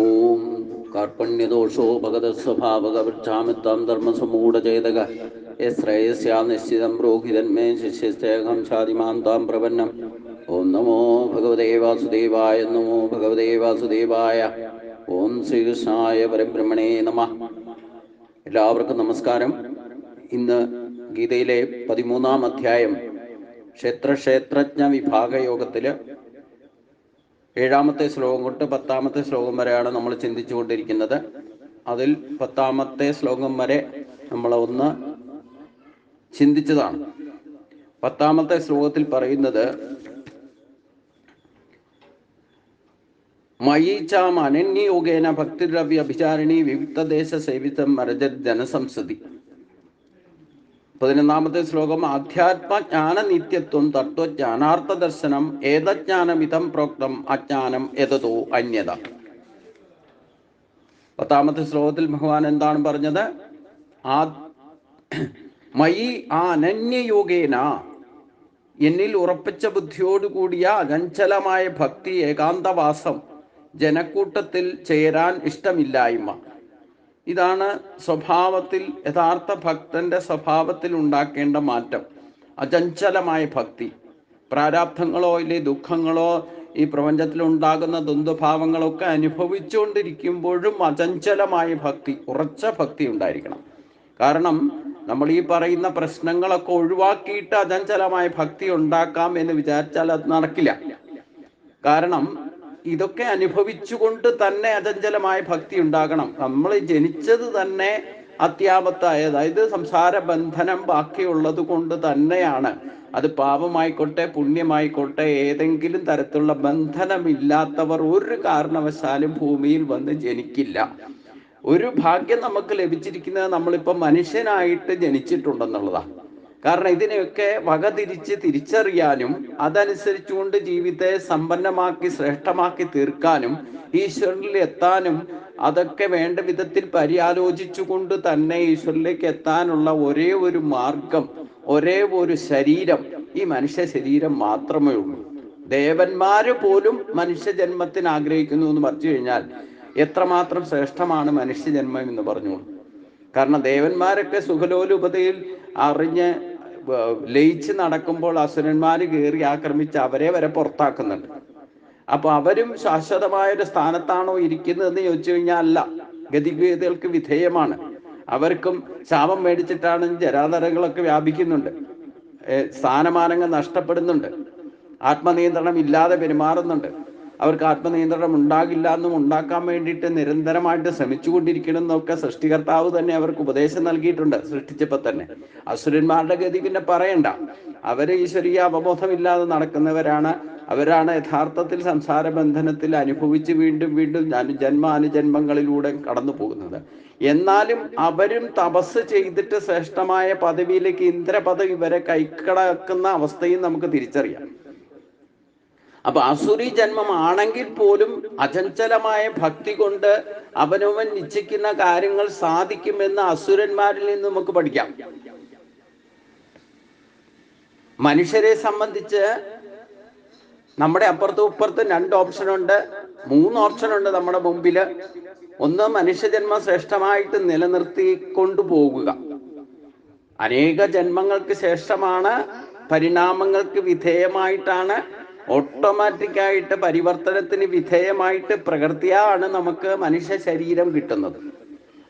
ഓം കാർപ്പണ്യദോഷോ ഭഗതസ്വഭാവകവൃക്ഷാമിത്വം ധർമ്മസമൂഢചേതക ശ്രേയസ്യാ നിശ്ചിതം ബ്രോഹിതന്മേ ശിഷ്യസ്തേഹം ശാതിമാം താം പ്രപന്നം. ഓം നമോ ഭഗവതേ വാസുദേവായ. നമോ ഭഗവതേ വാസുദേവായ. ഓം ശ്രീകൃഷ്ണായ പരബ്രഹ്മണേ നമഃ. എല്ലാവർക്കും നമസ്കാരം. ഇന്ന് ഗീതയിലെ 13-ാം അധ്യായം ക്ഷേത്രജ്ഞ വിഭാഗയോഗത്തിൽ 7-ാമത്തെ ശ്ലോകം തൊട്ട് 10-ാമത്തെ ശ്ലോകം വരെയാണ് നമ്മൾ ചിന്തിച്ചു കൊണ്ടിരിക്കുന്നത്. അതിൽ 10-ാമത്തെ ശ്ലോകം വരെ നമ്മൾ ഒന്ന് ചിന്തിച്ചതാണ്. 10-ാമത്തെ ശ്ലോകത്തിൽ പറയുന്നത് മയീച്ചാം അനന്യയോഗേന ഭക്തിരവ്യ അഭിചാരിണി വിവിക്തദേശ സേവിതം മരജത് ജനസംസതി. 11-ാമത്തെ ശ്ലോകം ആധ്യാത്മജ്ഞാന നിത്യത്വം തത്വജ്ഞാനാർത്ഥ ദർശനം ഏതജ്ഞാനമിതം പ്രോക്തം അജ്ഞാനം എതതോ അന്യത. 10-ാമത്തെ ശ്ലോകത്തിൽ ഭഗവാൻ എന്താണ് പറഞ്ഞത്? മയി അനന്യയോഗേന, എന്നിൽ ഉറപ്പിച്ച ബുദ്ധിയോടുകൂടിയ അചഞ്ചലമായ ഭക്തി, ഏകാന്തവാസം, ജനക്കൂട്ടത്തിൽ ചേരാൻ ഇഷ്ടമില്ലായ്മ. ഇതാണ് സ്വഭാവത്തിൽ, യഥാർത്ഥ ഭക്തന്റെ സ്വഭാവത്തിൽ ഉണ്ടാക്കേണ്ട മാറ്റം. അചഞ്ചലമായ ഭക്തി. പ്രാരാബ്ധങ്ങളോ ഇല്ലേ ദുഃഖങ്ങളോ ഈ പ്രപഞ്ചത്തിൽ ഉണ്ടാകുന്ന ദ്വന്ദ്ഭാവങ്ങളൊക്കെ അനുഭവിച്ചുകൊണ്ടിരിക്കുമ്പോഴും അചഞ്ചലമായ ഭക്തി, ഉറച്ച ഭക്തി ഉണ്ടായിരിക്കണം. കാരണം നമ്മൾ ഈ പറയുന്ന പ്രശ്നങ്ങളൊക്കെ ഒഴിവാക്കിയിട്ട് അചഞ്ചലമായ ഭക്തി ഉണ്ടാക്കാം എന്ന് വിചാരിച്ചാൽ അത് നടക്കില്ല. കാരണം ഇതൊക്കെ അനുഭവിച്ചുകൊണ്ട് തന്നെ അചഞ്ചലമായ ഭക്തി ഉണ്ടാകണം. നമ്മൾ ജനിച്ചത് തന്നെ അത്യാപത്തായ, അതായത് സംസാര ബന്ധനം ബാക്കിയുള്ളത് കൊണ്ട് തന്നെയാണ്. അത് പാപമായിക്കോട്ടെ പുണ്യമായിക്കോട്ടെ, ഏതെങ്കിലും തരത്തിലുള്ള ബന്ധനമില്ലാത്തവർ ഒരു കാരണവശാലും ഭൂമിയിൽ വന്ന് ജനിക്കില്ല. ഒരു ഭാഗ്യം നമുക്ക് ലഭിച്ചിരിക്കുന്നത് നമ്മളിപ്പോൾ മനുഷ്യനായിട്ട് ജനിച്ചിട്ടുണ്ടെന്നുള്ളതാണ്. കാരണം ഇതിനെയൊക്കെ തിരിച്ചറിയാനും അതനുസരിച്ചുകൊണ്ട് ജീവിതത്തെ സമ്പന്നമാക്കി ശ്രേഷ്ഠമാക്കി തീർക്കാനും ഈശ്വരനിൽ എത്താനും അതൊക്കെ വേണ്ട വിധത്തിൽ പര്യാലോചിച്ചുകൊണ്ട് തന്നെ ഈശ്വരനിലേക്ക് എത്താനുള്ള ഒരേ ഒരു മാർഗം, ഒരേ ഒരു ശരീരം ഈ മനുഷ്യ ശരീരം മാത്രമേ ഉള്ളൂ. ദേവന്മാര് പോലും മനുഷ്യജന്മത്തിന് ആഗ്രഹിക്കുന്നു എന്ന് പറഞ്ഞു കഴിഞ്ഞാൽ എത്രമാത്രം ശ്രേഷ്ഠമാണ് മനുഷ്യജന്മം എന്ന് പറഞ്ഞു. കാരണം ദേവന്മാരൊക്കെ സുഖലോലുപതയിൽ അറിഞ്ഞ് ലയിച്ച് നടക്കുമ്പോൾ അസുരന്മാര് കയറി ആക്രമിച്ച് അവരെ വരെ പുറത്താക്കുന്നുണ്ട്. അപ്പൊ അവരും ശാശ്വതമായൊരു സ്ഥാനത്താണോ ഇരിക്കുന്നതെന്ന് ചോദിച്ചു കഴിഞ്ഞാൽ അല്ല, ഗതിഭേദങ്ങൾക്ക് വിധേയമാണ്. അവർക്കും ശാപം മേടിച്ചിട്ടാണ് ജരാതരങ്ങളൊക്കെ വ്യാപിക്കുന്നുണ്ട്, സ്ഥാനമാനങ്ങൾ നഷ്ടപ്പെടുന്നുണ്ട്, ആത്മനിയന്ത്രണം ഇല്ലാതെ പെരുമാറുന്നുണ്ട്. അവർക്ക് ആത്മനിയന്ത്രണം ഉണ്ടാകില്ല എന്നും ഉണ്ടാക്കാൻ വേണ്ടിയിട്ട് നിരന്തരമായിട്ട് ശ്രമിച്ചുകൊണ്ടിരിക്കണം എന്നൊക്കെ സൃഷ്ടികർത്താവ് തന്നെ അവർക്ക് ഉപദേശം നൽകിയിട്ടുണ്ട് സൃഷ്ടിച്ചപ്പോൾ തന്നെ. അസുരന്മാരുടെ ഗതി പിന്നെ പറയണ്ട. അവര് ഈശ്വരീയ അവബോധമില്ലാതെ നടക്കുന്നവരാണ്. അവരാണ് യഥാർത്ഥത്തിൽ സംസാര ബന്ധനത്തിൽ അനുഭവിച്ച് വീണ്ടും വീണ്ടും ജന്മാനുജന്മങ്ങളിലൂടെ കടന്നു പോകുന്നത്. എന്നാലും അവരും തപസ് ചെയ്തിട്ട് ശ്രേഷ്ഠമായ പദവിയിലേക്ക്, ഇന്ദ്രപദവി വരെ കൈക്കടക്കുന്ന അവസ്ഥയും നമുക്ക് തിരിച്ചറിയാം. അപ്പൊ അസുരി ജന്മമാണെങ്കിൽ പോലും അചഞ്ചലമായ ഭക്തി കൊണ്ട് അവനവൻ നിശ്ചയിക്കുന്ന കാര്യങ്ങൾ സാധിക്കുമെന്ന് അസുരന്മാരിൽ നിന്ന് നമുക്ക് പഠിക്കാം. മനുഷ്യരെ സംബന്ധിച്ച് നമ്മുടെ അപ്പുറത്തും ഇപ്പുറത്തും 2 ഓപ്ഷനുണ്ട്, 3 ഓപ്ഷനുണ്ട് നമ്മുടെ മുമ്പില്. ഒന്ന്, മനുഷ്യജന്മം ശ്രേഷ്ഠമായിട്ട് നിലനിർത്തി കൊണ്ടുപോകുക. അനേക ജന്മങ്ങൾക്ക് ശേഷമാണ്, പരിണാമങ്ങൾക്ക് വിധേയമായിട്ടാണ്, ഓട്ടോമാറ്റിക്കായിട്ട് പരിവർത്തനത്തിന് വിധേയമായിട്ട് പ്രകൃതിയാണ് നമുക്ക് മനുഷ്യ ശരീരം കിട്ടുന്നത്.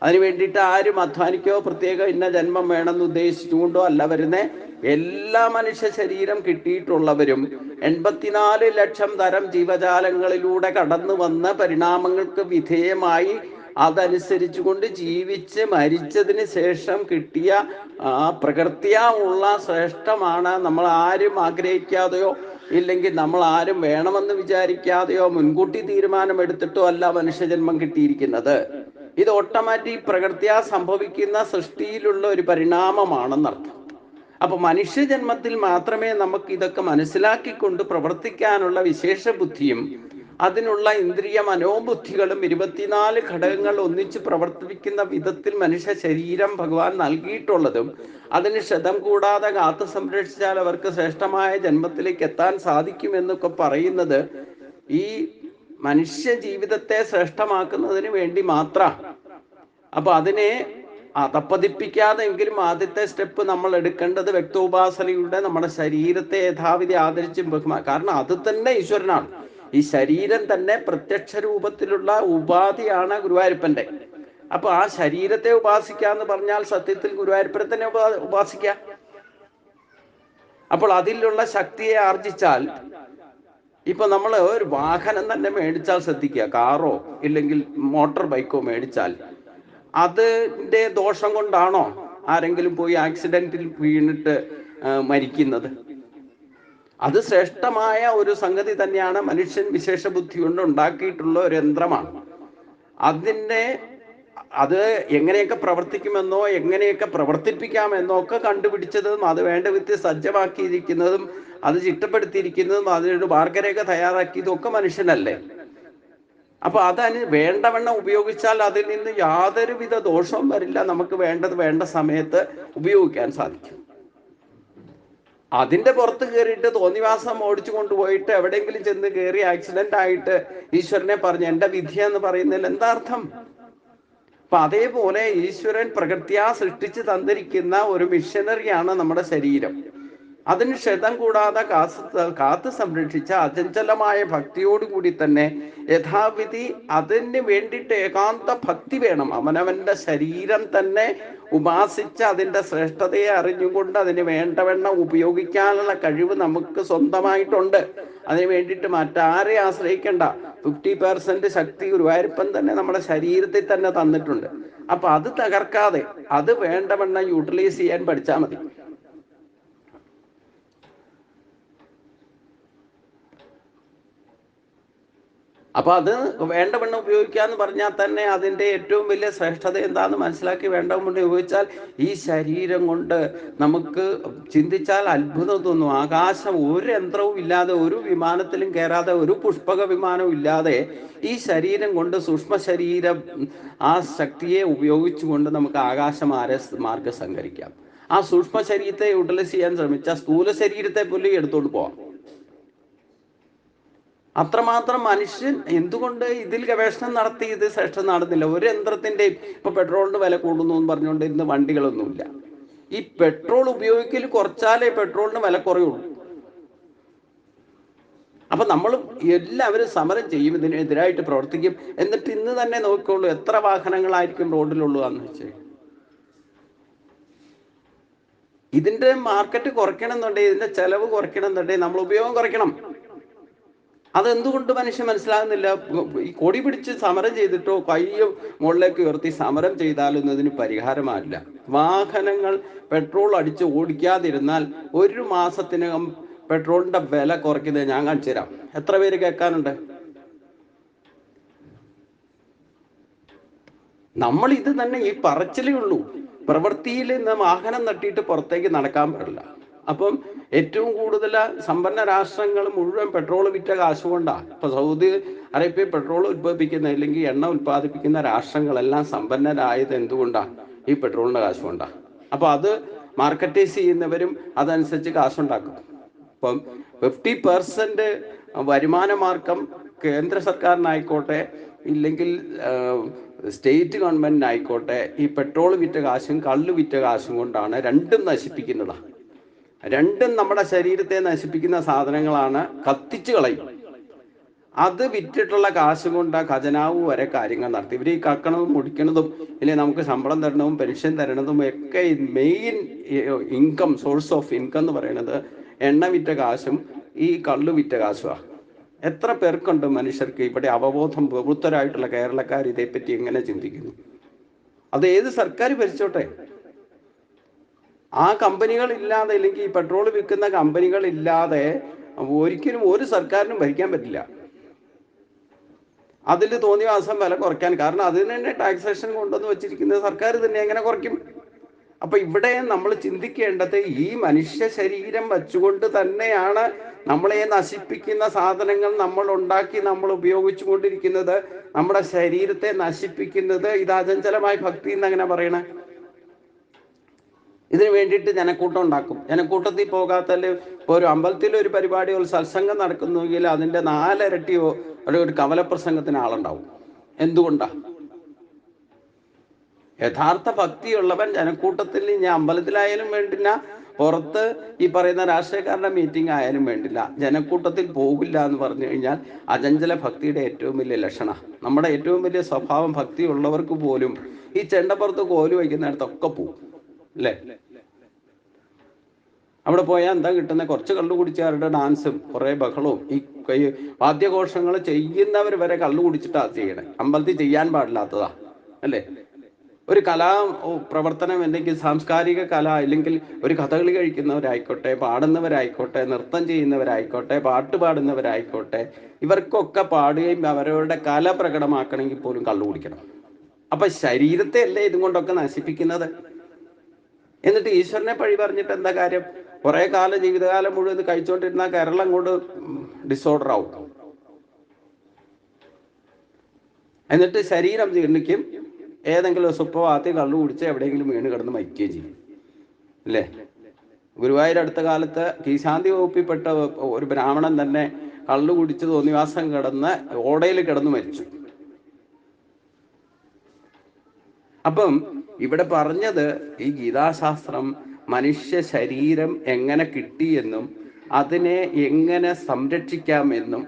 അതിനു വേണ്ടിയിട്ട് ആരും അധ്വാനിക്കോ പ്രത്യേക ഇന്ന ജന്മം വേണമെന്ന് ഉദ്ദേശിച്ചുകൊണ്ടോ അല്ല വരുന്നേ. എല്ലാ മനുഷ്യ ശരീരം കിട്ടിയിട്ടുള്ളവരും 84 ലക്ഷം തരം ജീവജാലങ്ങളിലൂടെ കടന്നു വന്ന പരിണാമങ്ങൾക്ക് വിധേയമായി അതനുസരിച്ചുകൊണ്ട് ജീവിച്ച് മരിച്ചതിന് ശേഷം കിട്ടിയ പ്രകൃതിയുള്ള ശ്രേഷ്ഠമാണ്. നമ്മൾ ആരും ആഗ്രഹിക്കാതെയോ ഇല്ലെങ്കിൽ നമ്മൾ ആരും വേണമെന്ന് വിചാരിക്കാതെയോ മുൻകൂട്ടി തീരുമാനമെടുത്തിട്ടോ അല്ല മനുഷ്യജന്മം കിട്ടിയിരിക്കുന്നത്. ഇത് ഓട്ടോമാറ്റിക് പ്രകൃതിയാ സംഭവിക്കുന്ന സൃഷ്ടിയിലുള്ള ഒരു പരിണാമമാണെന്നർത്ഥം. അപ്പൊ മനുഷ്യജന്മത്തിൽ മാത്രമേ നമുക്ക് ഇതൊക്കെ മനസ്സിലാക്കിക്കൊണ്ട് പ്രവർത്തിക്കാനുള്ള വിശേഷ ബുദ്ധിയും അതിനുള്ള ഇന്ദ്രിയ മനോബുദ്ധികളും 24 ഘടകങ്ങൾ ഒന്നിച്ച് പ്രവർത്തിപ്പിക്കുന്ന വിധത്തിൽ മനുഷ്യ ശരീരം ഭഗവാൻ നൽകിയിട്ടുള്ളതും അതിന് ക്ഷതം കൂടാതെ കാത്തു സംരക്ഷിച്ചാൽ അവർക്ക് ശ്രേഷ്ഠമായ ജന്മത്തിലേക്ക് എത്താൻ സാധിക്കുമെന്നൊക്കെ പറയുന്നത് ഈ മനുഷ്യ ജീവിതത്തെ ശ്രേഷ്ഠമാക്കുന്നതിന് വേണ്ടി മാത്രം. അപ്പൊ അതിനെ അതപ്പതിപ്പിക്കാതെ എങ്കിലും ആദ്യത്തെ സ്റ്റെപ്പ് നമ്മൾ എടുക്കേണ്ടത് വ്യക്തോപാസനയുടെ നമ്മുടെ ശരീരത്തെ യഥാവിധി ആദരിച്ചും കാരണം അത് തന്നെ ഈശ്വരനാണ്. ഈ ശരീരം തന്നെ പ്രത്യക്ഷ രൂപത്തിലുള്ള ഉപാധിയാണ് ഗുരുവായൂരപ്പന്റെ. അപ്പൊ ആ ശരീരത്തെ ഉപാസിക്കാന്ന് പറഞ്ഞാൽ സത്യത്തിൽ ഗുരുവായൂരപ്പനെ തന്നെ ഉപാസിക്കുക. അപ്പോൾ അതിലുള്ള ശക്തിയെ ആർജിച്ചാൽ, ഇപ്പൊ നമ്മൾ ഒരു വാഹനം തന്നെ മേടിച്ചാൽ ശ്രദ്ധിക്കുക, കാറോ ഇല്ലെങ്കിൽ മോട്ടോർ ബൈക്കോ മേടിച്ചാൽ അതിന്റെ ദോഷം കൊണ്ടാണോ ആരെങ്കിലും പോയി ആക്സിഡന്റിൽ വീണിട്ട് മരിക്കുന്നത്? അത് ശ്രേഷ്ഠമായ ഒരു സംഗതി തന്നെയാണ്. മനുഷ്യൻ വിശേഷ ബുദ്ധി കൊണ്ട് ഉണ്ടാക്കിയിട്ടുള്ള ഒരു യന്ത്രമാണ്. അത് എങ്ങനെയൊക്കെ പ്രവർത്തിക്കുമെന്നോ എങ്ങനെയൊക്കെ പ്രവർത്തിപ്പിക്കാമെന്നോ ഒക്കെ കണ്ടുപിടിച്ചതും അത് വേണ്ട വിധത്തിൽ സജ്ജമാക്കിയിരിക്കുന്നതും അത് ചിട്ടപ്പെടുത്തിയിരിക്കുന്നതും അതിനൊരു മാർഗരേഖ തയ്യാറാക്കിയതും ഒക്കെ മനുഷ്യനല്ലേ. അപ്പൊ അതിന് വേണ്ടവണ്ണം ഉപയോഗിച്ചാൽ അതിൽ നിന്ന് യാതൊരുവിധ ദോഷവും വരില്ല. നമുക്ക് വേണ്ടത് വേണ്ട സമയത്ത് ഉപയോഗിക്കാൻ സാധിക്കും. അതിന്റെ പുറത്ത് കയറിയിട്ട് തോന്നിവാസം ഓടിച്ചു കൊണ്ടുപോയിട്ട് എവിടെയെങ്കിലും ചെന്ന് കയറി ആക്സിഡന്റ് ആയിട്ട് ഈശ്വരനെ പറഞ്ഞ് എന്റെ വിധിയെന്ന് പറയുന്നതിൽ എന്താ അർത്ഥം? അപ്പൊ അതേപോലെ ഈശ്വരൻ പ്രകൃത്യാ സൃഷ്ടിച്ച് തന്നിരിക്കുന്ന ഒരു മിഷനറിയാണ് നമ്മുടെ ശരീരം. അതിന് ക്ഷതം കൂടാതെ കാത്തു സംരക്ഷിച്ച അചഞ്ചലമായ ഭക്തിയോടുകൂടി തന്നെ യഥാവിധി അതിന് വേണ്ടിയിട്ട് ഏകാന്ത ഭക്തി വേണം. അവനവന്റെ ശരീരം തന്നെ ഉപാസിച്ച് അതിൻ്റെ ശ്രേഷ്ഠതയെ അറിഞ്ഞുകൊണ്ട് അതിന് വേണ്ടവണ്ണം ഉപയോഗിക്കാനുള്ള കഴിവ് നമുക്ക് സ്വന്തമായിട്ടുണ്ട്. അതിന് വേണ്ടിയിട്ട് മറ്റാരെ ആശ്രയിക്കേണ്ട. 50% ശക്തി ഗുരുവായൂരപ്പൻ തന്നെ നമ്മുടെ ശരീരത്തിൽ തന്നെ തന്നിട്ടുണ്ട്. അപ്പൊ അത് തകർക്കാതെ അത് വേണ്ടവണ്ണം യൂട്ടിലൈസ് ചെയ്യാൻ പഠിച്ചാൽ മതി. അപ്പൊ അത് വേണ്ടവണ്ണം ഉപയോഗിക്കാന്ന് പറഞ്ഞാൽ തന്നെ അതിൻ്റെ ഏറ്റവും വലിയ ശ്രേഷ്ഠത എന്താന്ന് മനസ്സിലാക്കി വേണ്ടവണ്ണം ഉപയോഗിച്ചാൽ ഈ ശരീരം കൊണ്ട് നമുക്ക് ചിന്തിച്ചാൽ അത്ഭുതം തോന്നും. ആകാശം ഒരു യന്ത്രവും ഇല്ലാതെ, ഒരു വിമാനത്തിലും കയറാതെ, ഒരു പുഷ്പക വിമാനവും ഇല്ലാതെ ഈ ശരീരം കൊണ്ട് സൂക്ഷ്മ ശരീരം ആ ശക്തിയെ ഉപയോഗിച്ചുകൊണ്ട് നമുക്ക് മാർഗം സഞ്ചരിക്കാം. ആ സൂക്ഷ്മ ശരീരത്തെ യൂട്ടിലൈസ് ചെയ്യാൻ ശ്രമിച്ചാൽ സ്ഥൂല ശരീരത്തെ പോലും എടുത്തോണ്ട് പോവാം. അത്രമാത്രം മനുഷ്യൻ എന്തുകൊണ്ട് ഇതിൽ ഗവേഷണം നടത്തി ഇത് ശ്രേഷ്ഠം നടന്നില്ല? ഒരു യന്ത്രത്തിൻ്റെയും ഇപ്പൊ പെട്രോളിന് വില കൂടുന്നു എന്ന് പറഞ്ഞുകൊണ്ട് ഇന്ന് വണ്ടികളൊന്നുമില്ല. ഈ പെട്രോൾ ഉപയോഗിക്കൽ കുറച്ചാലേ പെട്രോളിന് വില കുറയുള്ളൂ. അപ്പൊ നമ്മൾ എല്ലാവരും സമരം ചെയ്യും, ഇതിനെതിരായിട്ട് പ്രവർത്തിക്കും. എന്നിട്ട് ഇന്ന് തന്നെ നോക്കിക്കോളൂ എത്ര വാഹനങ്ങളായിരിക്കും റോഡിലുള്ളതാന്ന് വെച്ചാൽ. ഇതിന്റെ മാർക്കറ്റ് കുറയ്ക്കണം എന്നുണ്ടെങ്കിൽ, ഇതിന്റെ ചെലവ് കുറയ്ക്കണം എന്നുണ്ടെങ്കിൽ നമ്മൾ ഉപയോഗം കുറയ്ക്കണം. അതെന്തുകൊണ്ട് മനുഷ്യൻ മനസ്സിലാകുന്നില്ല? ഈ കൊടി പിടിച്ച് സമരം ചെയ്തിട്ടോ കയ്യോ മുകളിലേക്ക് ഉയർത്തി സമരം ചെയ്താലൊന്നും ഇതിന് പരിഹാരമാവില്ല. വാഹനങ്ങൾ പെട്രോൾ അടിച്ച് ഓടിക്കാതിരുന്നാൽ 1 മാസത്തിനകം പെട്രോളിന്റെ വില കുറയ്ക്കുന്നത് ഞാൻ കാണിച്ചു തരാം. എത്ര പേര് കേൾക്കാനുണ്ട്? നമ്മൾ ഇത് തന്നെ ഈ പറച്ചിലേ ഉള്ളൂ. പ്രവൃത്തിയിൽ നിന്ന് വാഹനം തട്ടിയിട്ട് പുറത്തേക്ക് നടക്കാൻ പാടില്ല. അപ്പം ഏറ്റവും കൂടുതൽ സമ്പന്ന രാഷ്ട്രങ്ങൾ മുഴുവൻ പെട്രോൾ വിറ്റ കാശുകൊണ്ടാണ്. ഇപ്പൊ സൗദി അറേബ്യ പെട്രോൾ ഉത്പാദിപ്പിക്കുന്ന അല്ലെങ്കിൽ എണ്ണ ഉത്പാദിപ്പിക്കുന്ന രാഷ്ട്രങ്ങളെല്ലാം സമ്പന്നരായത് എന്തുകൊണ്ടാണ്? ഈ പെട്രോളിന്റെ കാശുകൊണ്ടാണ്. അപ്പൊ അത് മാർക്കറ്റൈസ് ചെയ്യുന്നവരും അതനുസരിച്ച് കാശുണ്ടാക്കും. അപ്പം 50% വരുമാന മാർഗം കേന്ദ്ര സർക്കാരിനായിക്കോട്ടെ ഇല്ലെങ്കിൽ സ്റ്റേറ്റ് ഗവൺമെന്റിനായിക്കോട്ടെ ഈ പെട്രോൾ വിറ്റ കാശും കള്ള് വിറ്റ കാശും കൊണ്ടാണ്. രണ്ടും നശിപ്പിക്കുന്നതാണ്. രണ്ടും നമ്മുടെ ശരീരത്തെ നശിപ്പിക്കുന്ന സാധനങ്ങളാണ്. കത്തിച്ചു കളയും. അത് വിറ്റിട്ടുള്ള കാശ് കൊണ്ട് ഖജനാവ് വരെ കാര്യങ്ങൾ നടത്തി. ഇവർ ഈ കക്കണതും മുടിക്കണതും ഇല്ലെങ്കിൽ നമുക്ക് ശമ്പളം തരണതും പെൻഷൻ തരണതും ഒക്കെ main income, source of income എന്ന് പറയുന്നത് എണ്ണ വിറ്റ കാശും ഈ കള്ളു വിറ്റ കാശുമാണ്. എത്ര പേർക്കുണ്ട് മനുഷ്യർക്ക് ഇവിടെ അവബോധം? പ്രവൃത്തരായിട്ടുള്ള കേരളക്കാർ ഇതേപ്പറ്റി എങ്ങനെ ചിന്തിക്കുന്നു? അത് ഏത് സർക്കാർ ഭരിച്ചോട്ടെ, ആ കമ്പനികളില്ലാതെ അല്ലെങ്കിൽ ഈ പെട്രോൾ വിൽക്കുന്ന കമ്പനികളില്ലാതെ ഒരിക്കലും ഒരു സർക്കാരിനും ഭരിക്കാൻ പറ്റില്ല. അതിൽ തോന്നിയ മാസം വില കുറയ്ക്കാൻ, കാരണം അതിന് തന്നെ ടാക്സേഷൻ കൊണ്ടുവന്ന് വെച്ചിരിക്കുന്നത് സർക്കാർ തന്നെ എങ്ങനെ കുറയ്ക്കും? അപ്പൊ ഇവിടെ നമ്മൾ ചിന്തിക്കേണ്ടത് ഈ മനുഷ്യ ശരീരം വച്ചുകൊണ്ട് തന്നെയാണ് നമ്മളെ നശിപ്പിക്കുന്ന സാധനങ്ങൾ നമ്മൾ ഉണ്ടാക്കി നമ്മൾ ഉപയോഗിച്ചു കൊണ്ടിരിക്കുന്നത്, നമ്മുടെ ശരീരത്തെ നശിപ്പിക്കുന്നത്. ഇത് അചഞ്ചലമായ ഭക്തി എന്നങ്ങനെ പറയണേ. ഇതിനു വേണ്ടിയിട്ട് ജനക്കൂട്ടം ഉണ്ടാക്കും. ജനക്കൂട്ടത്തിൽ പോകാത്തല്ലേ? ഇപ്പോൾ ഒരു അമ്പലത്തിൽ ഒരു പരിപാടി, ഒരു സത്സംഗം നടക്കുന്നുവെങ്കിൽ അതിൻ്റെ 4 ഇരട്ടി ഒരു കവലപ്രസംഗത്തിന് ആളുണ്ടാവും. എന്തുകൊണ്ടാ? യഥാർത്ഥ ഭക്തിയുള്ളവൻ ജനക്കൂട്ടത്തിൽ ഇനി അമ്പലത്തിലായാലും വേണ്ടില്ല, പുറത്ത് ഈ പറയുന്ന രാഷ്ട്രീയക്കാരുടെ മീറ്റിംഗ് ആയാലും വേണ്ടില്ല, ജനക്കൂട്ടത്തിൽ പോകില്ല എന്ന് പറഞ്ഞു കഴിഞ്ഞാൽ അചഞ്ചല ഭക്തിയുടെ ഏറ്റവും വലിയ ലക്ഷണം. നമ്മുടെ ഏറ്റവും വലിയ സ്വഭാവം ഭക്തിയുള്ളവർക്ക് പോലും ഈ ചെണ്ടപ്പുറത്ത് കോല് വയ്ക്കുന്നിടത്തൊക്കെ പോകും അല്ലേ? അവിടെ പോയാൽ എന്താ കിട്ടുന്നത്? കുറച്ച് കള്ളു കുടിച്ചവരുടെ ഡാൻസും കുറേ ബഹളവും ഈ വാദ്യഘോഷങ്ങൾ ചെയ്യുന്നവർ വരെ കള്ളു കുടിച്ചിട്ടാ ചെയ്യണേ. അമ്പലത്തിൽ ചെയ്യാൻ പാടില്ലാത്തതാ അല്ലേ? ഒരു കലാ പ്രവർത്തനം അല്ലെങ്കിൽ സാംസ്കാരിക കല, അല്ലെങ്കിൽ ഒരു കഥകളി കഴിക്കുന്നവരായിക്കോട്ടെ, പാടുന്നവരായിക്കോട്ടെ, നൃത്തം ചെയ്യുന്നവരായിക്കോട്ടെ, പാട്ട് പാടുന്നവരായിക്കോട്ടെ, ഇവർക്കൊക്കെ പാടുകയും അവരവരുടെ കല പ്രകടമാക്കണമെങ്കിൽ പോലും കള്ളു കുടിക്കണം. അപ്പൊ ശരീരത്തെ അല്ലേ ഇതും കൊണ്ടൊക്കെ നശിപ്പിക്കുന്നത്? എന്നിട്ട് ഈശ്വരനെ പഴി പറഞ്ഞിട്ട് എന്താ കാര്യം? കുറെ കാലം ജീവിതകാലം മുഴുവൻ ഇത് കഴിച്ചുകൊണ്ടിരുന്ന കേരളം കൊണ്ട് ഡിസോർഡർ ആവും. എന്നിട്ട് ശരീരം ജീർണിക്കും. ഏതെങ്കിലും സുപ്രഭാതത്തിൽ കള്ളു കുടിച്ച് എവിടെയെങ്കിലും വീണ് കിടന്ന് മരിക്കുകയും ചെയ്യും അല്ലേ? ഗുരുവായൂർ അടുത്ത കാലത്ത് കീശാന്തി വകുപ്പിൽപ്പെട്ട ഒരു ബ്രാഹ്മണൻ തന്നെ കള്ളു കുടിച്ച് തോന്നിവാസം കിടന്ന് ഓടയിൽ കിടന്ന് മരിച്ചു. അപ്പം ഇവിടെ പറഞ്ഞത് ഈ ഗീതാശാസ്ത്രം മനുഷ്യ ശരീരം എങ്ങനെ കിട്ടിയെന്നും അതിനെ എങ്ങനെ സംരക്ഷിക്കാമെന്നും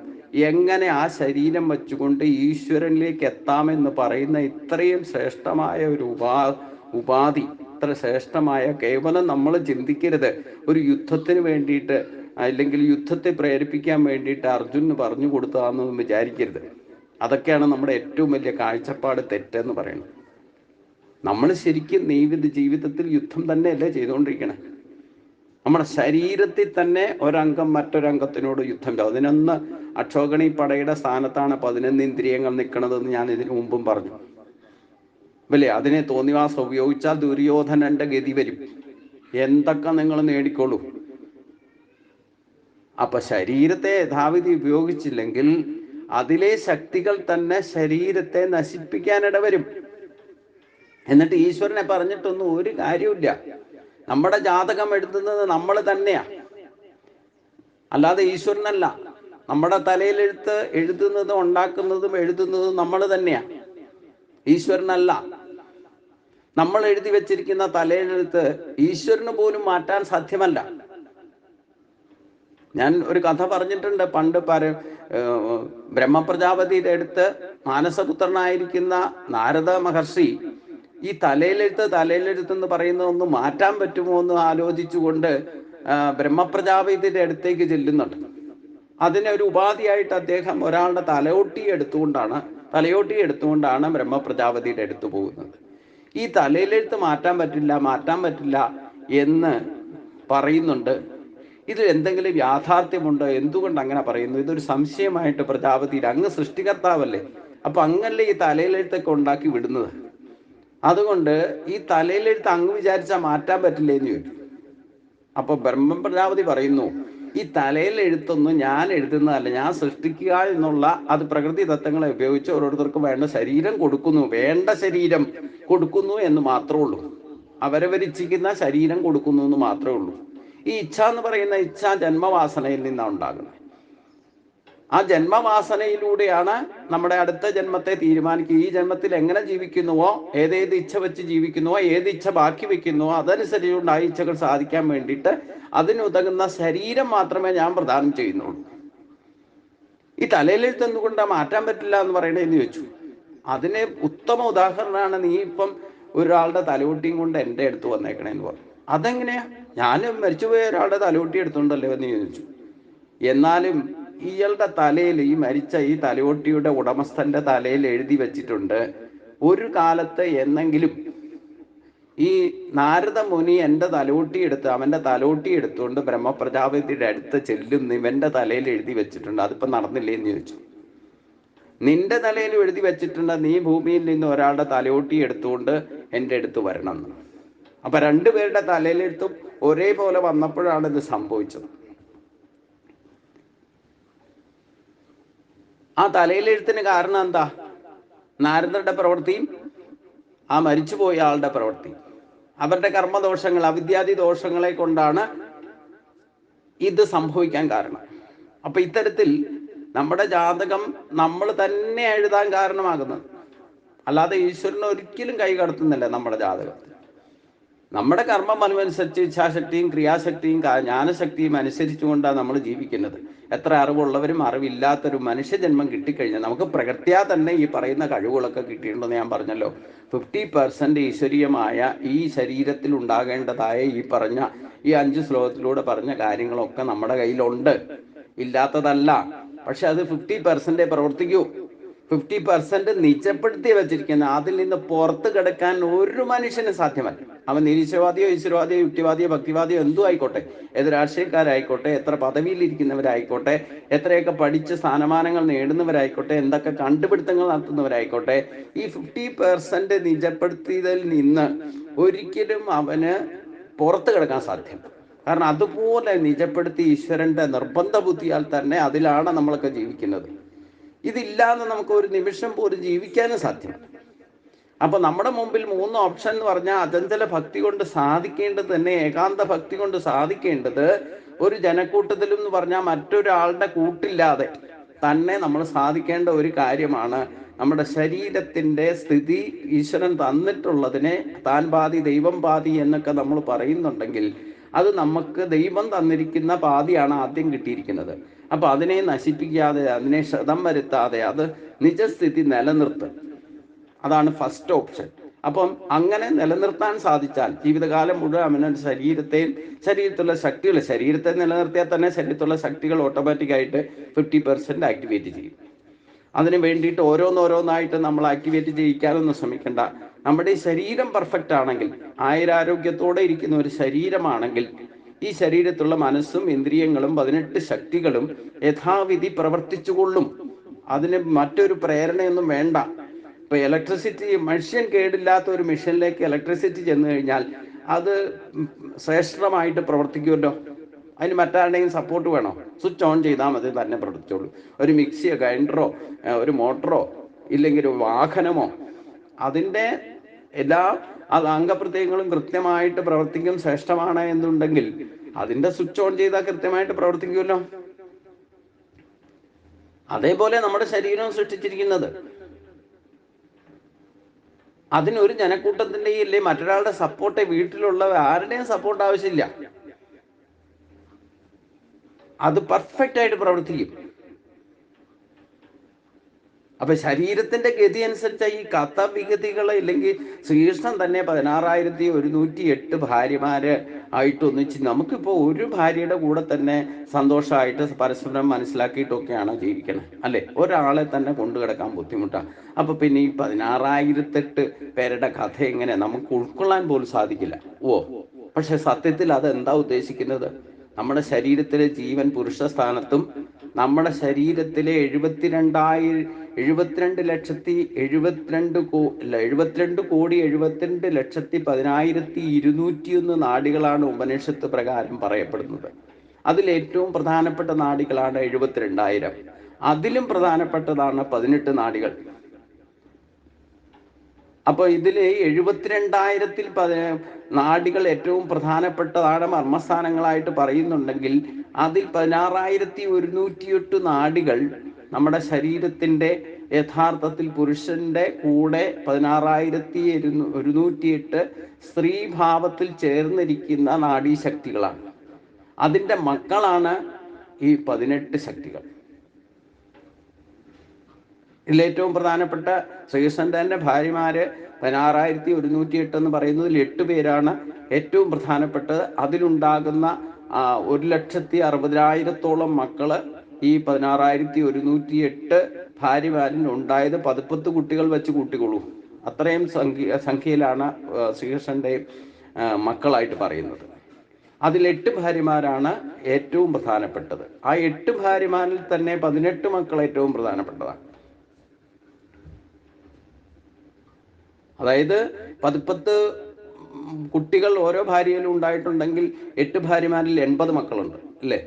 എങ്ങനെ ആ ശരീരം വെച്ചുകൊണ്ട് ഈശ്വരനിലേക്ക് എത്താമെന്ന് പറയുന്ന ഇത്രയും ശ്രേഷ്ഠമായ ഒരു ഉപാധി, ഇത്ര ശ്രേഷ്ഠമായ, കേവലം നമ്മൾ ചിന്തിക്കരുത് ഒരു യുദ്ധത്തിന് വേണ്ടിയിട്ട് അല്ലെങ്കിൽ യുദ്ധത്തെ പ്രേരിപ്പിക്കാൻ വേണ്ടിയിട്ട് അർജുനന് പറഞ്ഞു കൊടുത്തതാണെന്നൊന്നും വിചാരിക്കരുത്. അതൊക്കെയാണ് നമ്മുടെ ഏറ്റവും വലിയ കാഴ്ചപ്പാട് തെറ്റെന്ന് പറയുന്നത്. നമ്മൾ ശരിക്കും ജീവിതത്തിൽ യുദ്ധം തന്നെയല്ലേ ചെയ്തുകൊണ്ടിരിക്കണേ? നമ്മുടെ ശരീരത്തിൽ തന്നെ ഒരംഗം മറ്റൊരംഗത്തിനോട് യുദ്ധം ചെയ്യും. 11 അക്ഷോഗണി പടയുടെ സ്ഥാനത്താണ് 11 ഇന്ദ്രിയങ്ങൾ നിൽക്കണതെന്ന് ഞാൻ ഇതിനു മുമ്പും പറഞ്ഞു അല്ലേ? അതിനെ തോന്നിവാസം ഉപയോഗിച്ചാൽ ദുര്യോധനന്റെ ഗതി വരും. എന്തൊക്കെ നിങ്ങൾ നേടിക്കോളൂ. അപ്പൊ ശരീരത്തെ യഥാവിധി ഉപയോഗിച്ചില്ലെങ്കിൽ അതിലെ ശക്തികൾ തന്നെ ശരീരത്തെ നശിപ്പിക്കാനിട വരും. എന്നിട്ട് ഈശ്വരനെ പറഞ്ഞിട്ടൊന്നും ഒരു കാര്യമില്ല. നമ്മുടെ ജാതകം എഴുതുന്നത് നമ്മൾ തന്നെയാ, അല്ലാതെ ഈശ്വരനല്ല. നമ്മുടെ തലയിലെഴുത്ത് എഴുതുന്നതും ഉണ്ടാക്കുന്നതും എഴുതുന്നതും നമ്മൾ തന്നെയാ, ഈശ്വരനല്ല. നമ്മൾ എഴുതി വെച്ചിരിക്കുന്ന തലയിലെഴുത്ത് ഈശ്വരന് പോലും മാറ്റാൻ സാധ്യമല്ല. ഞാൻ ഒരു കഥ പറഞ്ഞിട്ടുണ്ട് പണ്ട്. ബ്രഹ്മപ്രജാപതിയുടെ അടുത്ത് മാനസപുത്രനായിരിക്കുന്ന നാരദ മഹർഷി ഈ തലയിലെഴുത്തെന്ന് പറയുന്നത് ഒന്ന് മാറ്റാൻ പറ്റുമോ എന്ന് ആലോചിച്ചുകൊണ്ട് ബ്രഹ്മപ്രജാപതിയുടെ അടുത്തേക്ക് ചെല്ലുന്നുണ്ട്. അതിനെ ഒരു ഉപാധിയായിട്ട് അദ്ദേഹം ഒരാളുടെ തലയോട്ടി എടുത്തുകൊണ്ടാണ് ബ്രഹ്മപ്രജാപതിയുടെ അടുത്ത് പോകുന്നത്. ഈ തലയിലെഴുത്ത് മാറ്റാൻ പറ്റില്ല എന്ന് പറയുന്നുണ്ട്. ഇത് എന്തെങ്കിലും യാഥാർത്ഥ്യമുണ്ടോ? എന്തുകൊണ്ട് അങ്ങനെ പറയുന്നു? ഇതൊരു സംശയമായിട്ട് പ്രജാപതി, അങ്ങ് സൃഷ്ടികർത്താവല്ലേ, അപ്പൊ അങ്ങല്ലേ ഈ തലയിലെഴുത്തൊക്കെ ഉണ്ടാക്കി വിടുന്നത്. അതുകൊണ്ട് ഈ തലയിലെഴുത്ത് അങ്ങ് വിചാരിച്ചാൽ മാറ്റാൻ പറ്റില്ലേന്ന് ചോദിച്ചു. അപ്പൊ ബ്രഹ്മപ്രജാപതി പറയുന്നു, ഈ തലയിലെഴുത്തൊന്നും ഞാൻ എഴുതുന്നതല്ല, ഞാൻ സൃഷ്ടിക്കുക എന്നുള്ള അത് പ്രകൃതി തത്വങ്ങളെ ഉപയോഗിച്ച് ഓരോരുത്തർക്കും വേണ്ട ശരീരം കൊടുക്കുന്നു എന്ന് മാത്രമേ ഉള്ളൂ. അവരവരിച്ഛിക്കുന്ന ശരീരം കൊടുക്കുന്നു എന്ന് മാത്രമേ ഉള്ളൂ. ഈ ഇച്ഛ എന്ന് പറയുന്ന ഇച്ഛ ജന്മവാസനയിൽ നിന്നാണ് ഉണ്ടാകുന്നത്. ആ ജന്മവാസനയിലൂടെയാണ് നമ്മുടെ അടുത്ത ജന്മത്തെ തീരുമാനിക്കുക. ഈ ജന്മത്തിൽ എങ്ങനെ ജീവിക്കുന്നുവോ, ഏതേത് ഇച്ഛ വെച്ച് ജീവിക്കുന്നുവോ, ഏത് ഇച്ഛ ബാക്കി വെക്കുന്നുവോ അതനുസരിച്ചുകൊണ്ട് ആ ഇച്ഛകൾ സാധിക്കാൻ വേണ്ടിയിട്ട് അതിനുതകുന്ന ശരീരം മാത്രമേ ഞാൻ പ്രദാനം ചെയ്യുന്നുള്ളൂ. ഈ തലയിലെഴുത്ത് എന്തുകൊണ്ടാണ് മാറ്റാൻ പറ്റില്ല എന്ന് പറയണേന്ന് ചോദിച്ചു. അതിന് ഉത്തമ ഉദാഹരണമാണ് നീ ഇപ്പം ഒരാളുടെ തലയോട്ടിയും കൊണ്ട് എൻ്റെ അടുത്ത് വന്നേക്കണേന്ന് പറഞ്ഞു. അതെങ്ങനെയാ? ഞാനും മരിച്ചുപോയ ഒരാളുടെ തലയോട്ടി എടുത്തുകൊണ്ടല്ലോ എന്ന് ചോദിച്ചു. എന്നാലും ഇയാളുടെ തലയിൽ, ഈ മരിച്ച ഈ തലയോട്ടിയുടെ ഉടമസ്ഥന്റെ തലയിൽ എഴുതി വെച്ചിട്ടുണ്ട്, ഒരു കാലത്ത് എന്നെങ്കിലും ഈ നാരദ മുനി അവന്റെ തലോട്ടി എടുത്തുകൊണ്ട് ബ്രഹ്മപ്രജാപതിയുടെ അടുത്ത് ചെല്ലും, ഇവന്റെ തലയിൽ എഴുതി വെച്ചിട്ടുണ്ട്. അതിപ്പോ നടന്നില്ലേ എന്ന് ചോദിച്ചു. നിന്റെ തലയിൽ എഴുതി വെച്ചിട്ടുണ്ട്, നീ ഭൂമിയിൽ നിന്ന് ഒരാളുടെ തലയോട്ടി എടുത്തുകൊണ്ട് എൻ്റെ അടുത്ത് വരണം എന്ന്. അപ്പൊ രണ്ടുപേരുടെ തലയിലെഴുത്തും ഒരേപോലെ വന്നപ്പോഴാണ് ഇത് സംഭവിച്ചത്. ആ തലയിലെഴുത്തിന് കാരണം എന്താ? നാരദരുടെ പ്രവൃത്തിയും ആ മരിച്ചുപോയ ആളുടെ പ്രവൃത്തി, അവരുടെ കർമ്മദോഷങ്ങൾ, അവിദ്യാദി ദോഷങ്ങളെ കൊണ്ടാണ് ഇത് സംഭവിക്കാൻ കാരണം. അപ്പൊ ഇത്തരത്തിൽ നമ്മുടെ ജാതകം നമ്മൾ തന്നെ എഴുതാൻ കാരണമാകുന്നത്, അല്ലാതെ ഈശ്വരനെ ഒരിക്കലും കൈ കടത്തുന്നില്ല നമ്മുടെ ജാതകത്തിൽ. നമ്മുടെ കർമ്മം അനുസരിച്ച് ഇച്ഛാശക്തിയും ക്രിയാശക്തിയും ജ്ഞാനശക്തിയും അനുസരിച്ചുകൊണ്ടാണ് നമ്മൾ ജീവിക്കുന്നത്. എത്ര അറിവുള്ളവരും അറിവില്ലാത്തൊരു മനുഷ്യജന്മം കിട്ടിക്കഴിഞ്ഞാൽ നമുക്ക് പ്രകൃത്യാ തന്നെ ഈ പറയുന്ന കഴിവുകളൊക്കെ കിട്ടിയിട്ടുണ്ടെന്ന് ഞാൻ പറഞ്ഞല്ലോ. 50% ഈശ്വരീയമായ ഈ ശരീരത്തിൽ ഉണ്ടാകേണ്ടതായ ഈ പറഞ്ഞ ഈ 5 ശ്ലോകത്തിലൂടെ പറഞ്ഞ കാര്യങ്ങളൊക്കെ നമ്മുടെ കയ്യിലുണ്ട്, ഇല്ലാത്തതല്ല. പക്ഷെ അത് 50% പ്രവർത്തിക്കൂ. 50% നിജപ്പെടുത്തി വെച്ചിരിക്കുന്ന, അതിൽ നിന്ന് പുറത്ത് കിടക്കാൻ ഒരു മനുഷ്യനും സാധ്യമല്ല. അവൻ നിരീശ്വരവാദിയോ ഈശ്വരവാദിയോ യുക്തിവാദിയോ ഭക്തിവാദിയോ എന്തും ആയിക്കോട്ടെ, ഏത് രാഷ്ട്രീയക്കാരായിക്കോട്ടെ, എത്ര പദവിയിലിരിക്കുന്നവരായിക്കോട്ടെ, എത്രയൊക്കെ പഠിച്ച് സ്ഥാനമാനങ്ങൾ നേടുന്നവരായിക്കോട്ടെ, എന്തൊക്കെ കണ്ടുപിടുത്തങ്ങൾ നടത്തുന്നവരായിക്കോട്ടെ, ഈ 50% നിജപ്പെടുത്തിയതിൽ നിന്ന് ഒരിക്കലും അവന് പുറത്ത് കിടക്കാൻ സാധ്യമല്ല. കാരണം അതുപോലെ നിജപ്പെടുത്തി ഈശ്വരന്റെ നിർബന്ധ ബുദ്ധിയാൽ തന്നെ അതിലാണ് നമ്മളൊക്കെ ജീവിക്കുന്നത്. ഇതില്ലാതെ നമുക്ക് ഒരു നിമിഷം പോലും ജീവിക്കാനും സാധ്യമല്ല. അപ്പൊ നമ്മുടെ മുമ്പിൽ 3 ഓപ്ഷൻ എന്ന് പറഞ്ഞാൽ, അചഞ്ചല ഭക്തി കൊണ്ട് സാധിക്കേണ്ടത് തന്നെ, ഏകാന്ത ഭക്തി കൊണ്ട് സാധിക്കേണ്ടത് ഒരു ജനക്കൂട്ടത്തിലും എന്ന് പറഞ്ഞാൽ മറ്റൊരാളുടെ കൂട്ടില്ലാതെ തന്നെ നമ്മൾ സാധിക്കേണ്ട ഒരു കാര്യമാണ്. നമ്മുടെ ശരീരത്തിന്റെ സ്ഥിതി ഈശ്വരൻ തന്നിട്ടുള്ളതിനെ താൻ പാതി ദൈവം പാതി എന്നൊക്കെ നമ്മൾ പറയുന്നുണ്ടെങ്കിൽ, അത് നമുക്ക് ദൈവം തന്നിരിക്കുന്ന പാതിയാണ് ആദ്യം കിട്ടിയിരിക്കുന്നത്. അപ്പൊ അതിനെ നശിപ്പിക്കാതെ, അതിനെ ക്ഷതം വരുത്താതെ അത് നിജസ്ഥിതി നിലനിർത്തും. അതാണ് ഫസ്റ്റ് ഓപ്ഷൻ. അപ്പം അങ്ങനെ നിലനിർത്താൻ സാധിച്ചാൽ ജീവിതകാലം മുഴുവൻ അവനവൻ്റെ ശരീരത്തിലുള്ള ശക്തികൾ, ശരീരത്തെ നിലനിർത്തിയാൽ തന്നെ ശരീരത്തിലുള്ള ശക്തികൾ ഓട്ടോമാറ്റിക്കായിട്ട് 50% ആക്ടിവേറ്റ് ചെയ്യും. അതിന് വേണ്ടിയിട്ട് ഓരോന്നോരോന്നായിട്ട് നമ്മൾ ആക്ടിവേറ്റ് ചെയ്യിക്കാനൊന്നും ശ്രമിക്കേണ്ട. നമ്മുടെ ഈ ശരീരം പെർഫെക്റ്റ് ആണെങ്കിൽ, ആയുരാരോഗ്യത്തോടെ ഇരിക്കുന്ന ഒരു ശരീരമാണെങ്കിൽ, ഈ ശരീരത്തുള്ള മനസ്സും ഇന്ദ്രിയങ്ങളും 18 ശക്തികളും യഥാവിധി പ്രവർത്തിച്ചുകൊള്ളും. അതിന് മറ്റൊരു പ്രേരണയൊന്നും വേണ്ട. ഇപ്പൊ ഇലക്ട്രിസിറ്റി, മനുഷ്യൻ കേടില്ലാത്ത ഒരു മെഷീനിലേക്ക് ഇലക്ട്രിസിറ്റി ചെന്ന് കഴിഞ്ഞാൽ അത് ശ്രേഷ്ഠമായിട്ട് പ്രവർത്തിക്കുമല്ലോ. അതിന് മറ്റാരുടെയും സപ്പോർട്ട് വേണോ? സ്വിച്ച് ഓൺ ചെയ്താൽ മതി, തന്നെ പ്രവർത്തിച്ചോളൂ. ഒരു മിക്സിയോ ഗ്രൈൻഡറോ ഒരു മോട്ടറോ ഇല്ലെങ്കിൽ ഒരു വാഹനമോ, അതിൻ്റെ എല്ലാ അംഗപ്രത്യങ്ങളും കൃത്യമായിട്ട് പ്രവർത്തിക്കും ശ്രേഷ്ഠമാണ് എന്നുണ്ടെങ്കിൽ അതിൻ്റെ സ്വിച്ച് ഓൺ ചെയ്താൽ കൃത്യമായിട്ട് പ്രവർത്തിക്കുമല്ലോ. അതേപോലെ നമ്മുടെ ശരീരം സൃഷ്ടിച്ചിരിക്കുന്നത്. അതിനൊരു ജനക്കൂട്ടത്തിൻ്റെ ഇല്ലേ മറ്റൊരാളുടെ സപ്പോർട്ട്, വീട്ടിലുള്ള ആരുടെയും സപ്പോർട്ട് ആവശ്യമില്ല. അത് പെർഫെക്റ്റ് ആയിട്ട് പ്രവർത്തിക്കും. അപ്പൊ ശരീരത്തിന്റെ ഗതി അനുസരിച്ച ഈ കഥവിഗതികൾ, ഇല്ലെങ്കിൽ ശ്രീകൃഷ്ണൻ തന്നെ 16,108 ഭാര്യമാര് ആയിട്ട് ഒന്നിച്ച്, നമുക്കിപ്പോ ഒരു ഭാര്യയുടെ കൂടെ തന്നെ സന്തോഷമായിട്ട് പരസ്പരം മനസ്സിലാക്കിയിട്ടൊക്കെയാണ് ജീവിക്കണം, അല്ലെ? ഒരാളെ തന്നെ കൊണ്ടു കിടക്കാൻ ബുദ്ധിമുട്ടാണ്. അപ്പൊ പിന്നെ ഈ 16,008 പേരുടെ കഥ എങ്ങനെ നമുക്ക് ഉൾക്കൊള്ളാൻ പോലും സാധിക്കില്ല. പക്ഷെ സത്യത്തിൽ അതെന്താ ഉദ്ദേശിക്കുന്നത്? നമ്മുടെ ശരീരത്തിലെ ജീവൻ പുരുഷ സ്ഥാനത്തും, നമ്മുടെ ശരീരത്തിലെ 72,72,72,72,72,10,201 നാഡികളാണ് ഉപനിഷത്ത് പ്രകാരം പറയപ്പെടുന്നത്. അതിൽ ഏറ്റവും പ്രധാനപ്പെട്ട നാഡികളാണ് 72,000. അതിലും പ്രധാനപ്പെട്ടതാണ് 18 നാഡികൾ. അപ്പോൾ ഇതിൽ 72,000 നാഡികൾ ഏറ്റവും പ്രധാനപ്പെട്ടതാണ്, മർമ്മസ്ഥാനങ്ങളായിട്ട് പറയുന്നുണ്ടെങ്കിൽ അതിൽ 16,108 നാഡികൾ നമ്മുടെ ശരീരത്തിൻ്റെ യഥാർത്ഥത്തിൽ പുരുഷന്റെ കൂടെ 16,108 സ്ത്രീഭാവത്തിൽ ചേർന്നിരിക്കുന്ന നാഡീശക്തികളാണ്. അതിൻ്റെ മക്കളാണ് ഈ 18 ശക്തികൾ. ഇതിലേറ്റവും പ്രധാനപ്പെട്ട ശ്രീകൃഷ്ണന്റെ തന്നെ ഭാര്യമാര് 16,108 എന്ന് പറയുന്നതിൽ 8 പേരാണ് ഏറ്റവും പ്രധാനപ്പെട്ടത്. അതിലുണ്ടാകുന്ന 1,60,000 മക്കള് ഈ 16,108 ഭാര്യമാരിൽ ഉണ്ടായത് 10 കുട്ടികൾ വെച്ച് കൂട്ടിക്കൊള്ളൂ. അത്രയും സംഖ്യയിലാണ് ശ്രീകൃഷ്ണന്റെ മക്കളായിട്ട് പറയുന്നത്. അതിൽ 8 ഭാര്യമാരാണ് ഏറ്റവും പ്രധാനപ്പെട്ടത്. ആ 8 ഭാര്യമാരിൽ തന്നെ 18 മക്കൾ ഏറ്റവും പ്രധാനപ്പെട്ടതാണ്. അതായത് 10 കുട്ടികൾ ഓരോ ഭാര്യയിലും ഉണ്ടായിട്ടുണ്ടെങ്കിൽ 8 ഭാര്യമാരിൽ 80 മക്കളുണ്ട്, അല്ലേ?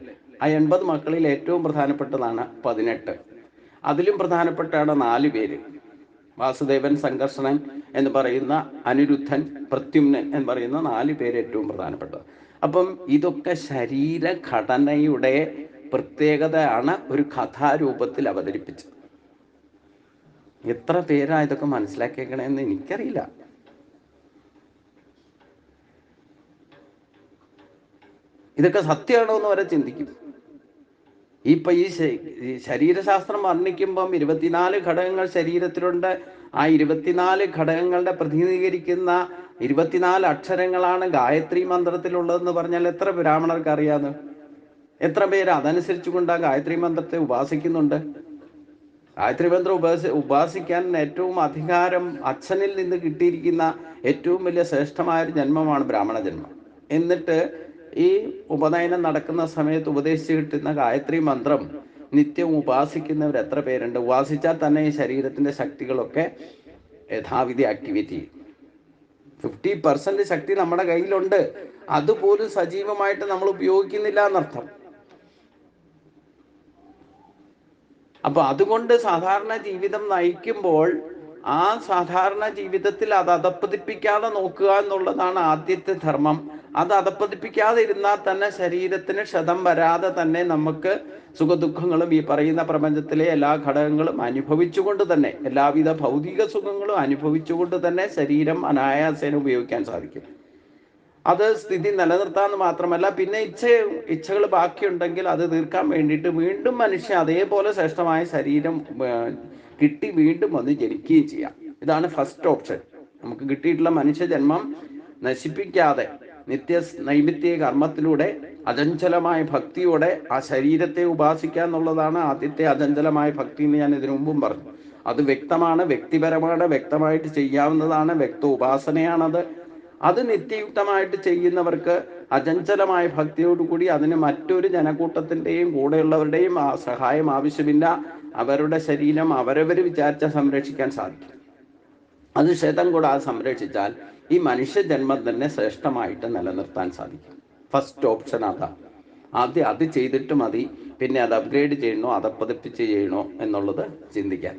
ആ 80 മക്കളിൽ ഏറ്റവും പ്രധാനപ്പെട്ടതാണ് 18. അതിലും പ്രധാനപ്പെട്ടാണ് 4 പേര്: വാസുദേവൻ, സംഘർഷണൻ എന്ന് പറയുന്ന, അനിരുദ്ധൻ, പ്രത്യുമ്നൻ എന്ന് പറയുന്ന 4 പേര് ഏറ്റവും പ്രധാനപ്പെട്ടത്. അപ്പം ഇതൊക്കെ ശരീരഘടനയുടെ പ്രത്യേകതയാണ് ഒരു കഥാരൂപത്തിൽ അവതരിപ്പിച്ചത്. എത്ര പേരാ ഇതൊക്കെ മനസ്സിലാക്കിയേക്കണേന്ന് എനിക്കറിയില്ല. ഇതൊക്കെ സത്യമാണോ എന്ന് വരെ ചിന്തിക്കും. ഇപ്പൊ ഈ ശരീരശാസ്ത്രം വർണ്ണിക്കുമ്പം 24 ഘടകങ്ങൾ ശരീരത്തിലുണ്ട്. ആ 24 ഘടകങ്ങളുടെ പ്രതിനിധീകരിക്കുന്ന 24 അക്ഷരങ്ങളാണ് ഗായത്രി മന്ത്രത്തിലുള്ളതെന്ന് പറഞ്ഞാൽ എത്ര ബ്രാഹ്മണർക്ക് അറിയാതെ? എത്ര പേര് അതനുസരിച്ച് കൊണ്ട് ആ ഗായത്രി മന്ത്രത്തെ ഉപാസിക്കുന്നുണ്ട്? ഗായത്രി മന്ത്രം ഉപാസിക്കാൻ ഏറ്റവും അധികാരം അച്ഛനിൽ നിന്ന് കിട്ടിയിരിക്കുന്ന ഏറ്റവും വലിയ ശ്രേഷ്ഠമായ ഒരു ജന്മമാണ് ബ്രാഹ്മണ ജന്മം. എന്നിട്ട് ഈ ഉപനയനം നടക്കുന്ന സമയത്ത് ഉപദേശിച്ച് കിട്ടുന്ന ഗായത്രി മന്ത്രം നിത്യവും ഉപാസിക്കുന്നവർ എത്ര പേരുണ്ട്? ഉപാസിച്ചാൽ തന്നെ ഈ ശരീരത്തിന്റെ ശക്തികളൊക്കെ യഥാവിധി ആക്ടിവേറ്റ് ചെയ്യും. 50% ശക്തി നമ്മുടെ കയ്യിലുണ്ട്. അതുപോലും സജീവമായിട്ട് നമ്മൾ ഉപയോഗിക്കുന്നില്ല എന്നർത്ഥം. അപ്പൊ അതുകൊണ്ട് സാധാരണ ജീവിതം നയിക്കുമ്പോൾ ആ സാധാരണ ജീവിതത്തിൽ അത് അധപ്പതിപ്പിക്കാതെ നോക്കുക എന്നുള്ളതാണ് ആദ്യത്തെ ധർമ്മം. അത് അധപ്പതിപ്പിക്കാതെ ഇരുന്നാൽ തന്നെ ശരീരത്തിന് ക്ഷതം വരാതെ തന്നെ നമുക്ക് സുഖദുഃഖങ്ങളും ഈ പറയുന്ന പ്രപഞ്ചത്തിലെ എല്ലാ ഘടകങ്ങളും അനുഭവിച്ചുകൊണ്ട് തന്നെ, എല്ലാവിധ ഭൗതിക സുഖങ്ങളും അനുഭവിച്ചുകൊണ്ട് തന്നെ ശരീരം അനായാസേന ഉപയോഗിക്കാൻ സാധിക്കും. അത് സ്ഥിതി നിലനിർത്താന്ന് മാത്രമല്ല, പിന്നെ ഇച്ഛകൾ ബാക്കിയുണ്ടെങ്കിൽ അത് തീർക്കാൻ വേണ്ടിയിട്ട് വീണ്ടും മനുഷ്യൻ അതേപോലെ ശ്രേഷ്ഠമായ ശരീരം കിട്ടി വീണ്ടും വന്ന് ജനിക്കുകയും ചെയ്യാം. ഇതാണ് ഫസ്റ്റ് ഓപ്ഷൻ. നമുക്ക് കിട്ടിയിട്ടുള്ള മനുഷ്യജന്മം നശിപ്പിക്കാതെ നൈമിത്യ കർമ്മത്തിലൂടെ അചഞ്ചലമായ ഭക്തിയോടെ ആ ശരീരത്തെ ഉപാസിക്കുക എന്നുള്ളതാണ് ആദ്യത്തെ അചഞ്ചലമായ ഭക്തി എന്ന് ഞാൻ ഇതിനു മുമ്പും പറഞ്ഞു. അത് വ്യക്തമാണ്, വ്യക്തിപരമാണ്, വ്യക്തമായിട്ട് ചെയ്യാവുന്നതാണ്, വ്യക്ത ഉപാസനയാണത്. അത് നിത്യയുക്തമായിട്ട് ചെയ്യുന്നവർക്ക് അചഞ്ചലമായ ഭക്തിയോടുകൂടി അതിന് മറ്റൊരു ജനക്കൂട്ടത്തിൻ്റെയും കൂടെയുള്ളവരുടെയും സഹായം ആവശ്യമില്ല. അവരുടെ ശരീരം അവരവർ വിചാരിച്ച സംരക്ഷിക്കാൻ സാധിക്കും. അത് ക്ഷതം കൂടാതെ സംരക്ഷിച്ചാൽ ഈ മനുഷ്യജന്മം തന്നെ ശ്രേഷ്ഠമായിട്ട് നിലനിർത്താൻ സാധിക്കും. ഫസ്റ്റ് ഓപ്ഷൻ അതാ. ആദ്യം അത് ചെയ്തിട്ട് മതി പിന്നെ അത് അപ്ഗ്രേഡ് ചെയ്യണോ അതപ്പതിപ്പിച്ച് ചെയ്യണോ എന്നുള്ളത് ചിന്തിക്കാൻ.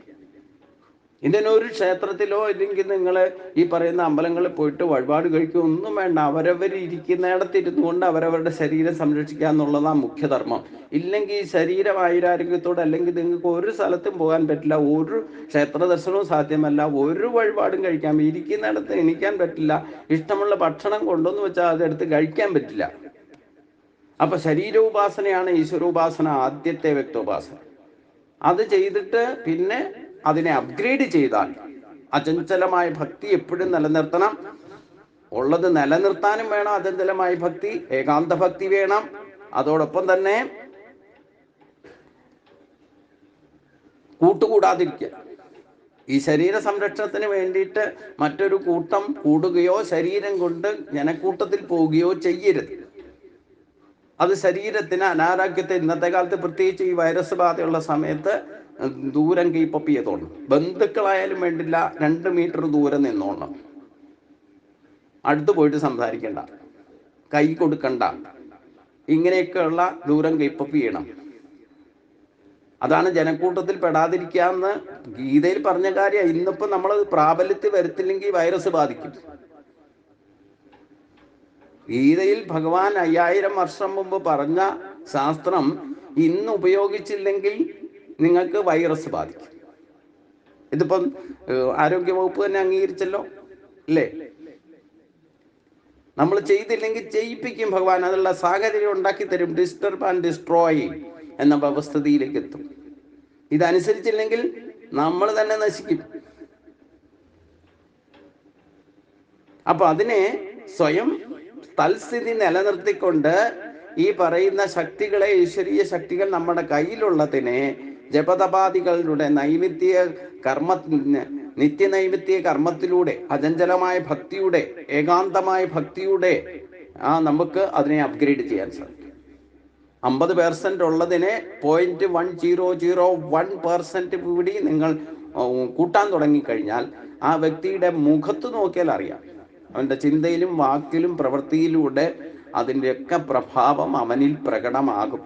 ഇതിനൊരു ക്ഷേത്രത്തിലോ ഇല്ലെങ്കിൽ നിങ്ങൾ ഈ പറയുന്ന അമ്പലങ്ങളിൽ പോയിട്ട് വഴിപാട് കഴിക്കുക ഒന്നും വേണ്ട. അവരവരിയ്ക്കുന്നിടത്ത് ഇരുന്നു കൊണ്ട് അവരവരുടെ ശരീരം സംരക്ഷിക്കുക എന്നുള്ളതാണ് മുഖ്യധർമ്മം. ഇല്ലെങ്കിൽ ശരീരം ആയുരാരോഗ്യത്തോടെ അല്ലെങ്കിൽ നിങ്ങൾക്ക് ഒരു സ്ഥലത്തും പോകാൻ പറ്റില്ല, ഒരു ക്ഷേത്ര ദർശനവും സാധ്യമല്ല, ഒരു വഴിപാടും കഴിക്കാൻ ഇരിക്കുന്നിടത്ത് എണീക്കാൻ പറ്റില്ല, ഇഷ്ടമുള്ള ഭക്ഷണം കൊണ്ടുവന്ന് വെച്ചാൽ അതെടുത്ത് കഴിക്കാൻ പറ്റില്ല. അപ്പൊ ശരീരോപാസനയാണ് ഈശ്വരോപാസന, ആദ്യത്തെ വ്യക്തോപാസന. അത് ചെയ്തിട്ട് പിന്നെ അതിനെ അപ്ഗ്രേഡ് ചെയ്താൽ അചഞ്ചലമായ ഭക്തി എപ്പോഴും നിലനിർത്തണം. ഉള്ളത് നിലനിർത്താനും വേണം അചഞ്ചലമായ ഭക്തി, ഏകാന്ത ഭക്തി വേണം. അതോടൊപ്പം തന്നെ കൂട്ടുകൂടാതിരിക്കുക. ഈ ശരീര സംരക്ഷണത്തിന് വേണ്ടിയിട്ട് മറ്റൊരു കൂട്ടം കൂടുകയോ ശരീരം കൊണ്ട് ജനക്കൂട്ടത്തിൽ പോവുകയോ ചെയ്യരുത്. അത് ശരീരത്തിന് അനാരോഗ്യത്തെ, ഇന്നത്തെ കാലത്ത് പ്രത്യേകിച്ച് ഈ വൈറസ് ബാധയുള്ള സമയത്ത് ദൂരം കീപ്പപ്പ് ചെയ്തോളണം. ബന്ധുക്കളായാലും വേണ്ടില്ല, 2 മീറ്റർ ദൂരം നിന്നോളണം. അടുത്ത് പോയിട്ട് സംസാരിക്കണ്ട, കൈ കൊടുക്കണ്ട, ഇങ്ങനെയൊക്കെയുള്ള ദൂരം കീപ്പപ്പ് ചെയ്യണം. അതാണ് ജനക്കൂട്ടത്തിൽ പെടാതിരിക്കുക എന്ന് ഗീതയിൽ പറഞ്ഞ കാര്യം. ഇന്നിപ്പോ നമ്മൾ പ്രാബല്യത്തിൽ വരുത്തില്ലെങ്കിൽ വൈറസ് ബാധിക്കും. ഗീതയിൽ ഭഗവാൻ 5000 വർഷം മുമ്പ് പറഞ്ഞ ശാസ്ത്രം ഇന്ന് ഉപയോഗിച്ചില്ലെങ്കിൽ നിങ്ങൾക്ക് വൈറസ് ബാധിക്കും. ഇതിപ്പം ആരോഗ്യവകുപ്പ് തന്നെ അംഗീകരിച്ചല്ലോ അല്ലേ? നമ്മൾ ചെയ്തില്ലെങ്കിൽ ചെയ്യിപ്പിക്കും ഭഗവാൻ. അതിനുള്ള സാഹചര്യം ഉണ്ടാക്കി തരും. ഡിസ്റ്റർബ് ആൻഡ് ഡിസ്ട്രോയ് എന്ന വ്യവസ്ഥിതിയിലേക്ക് എത്തും. ഇതനുസരിച്ചില്ലെങ്കിൽ നമ്മൾ തന്നെ നശിക്കും. അപ്പൊ അതിനെ സ്വയം തൽസ്ഥിതി നിലനിർത്തിക്കൊണ്ട് ഈ പറയുന്ന ശക്തികളെ, ഈശ്വരീയ ശക്തികൾ നമ്മുടെ കയ്യിലുള്ളതിനെ ജപതപാദികളുടെ നൈമിത്യ കർമ്മ, നിത്യനൈമിത്യ കർമ്മത്തിലൂടെ, അചഞ്ചലമായ ഭക്തിയുടെ, ഏകാന്തമായ ഭക്തിയുടെ നമുക്ക് അതിനെ അപ്ഗ്രേഡ് ചെയ്യാൻ സാധിക്കും. 50% ഉള്ളതിനെ 0.1001% കൂടി നിങ്ങൾ കൂട്ടാൻ തുടങ്ങിക്കഴിഞ്ഞാൽ ആ വ്യക്തിയുടെ മുഖത്ത് നോക്കിയാൽ അറിയാം. അവൻ്റെ ചിന്തയിലും വാക്കിലും പ്രവൃത്തിയിലൂടെ അതിൻ്റെയൊക്കെ പ്രഭാവം അവനിൽ പ്രകടമാകും.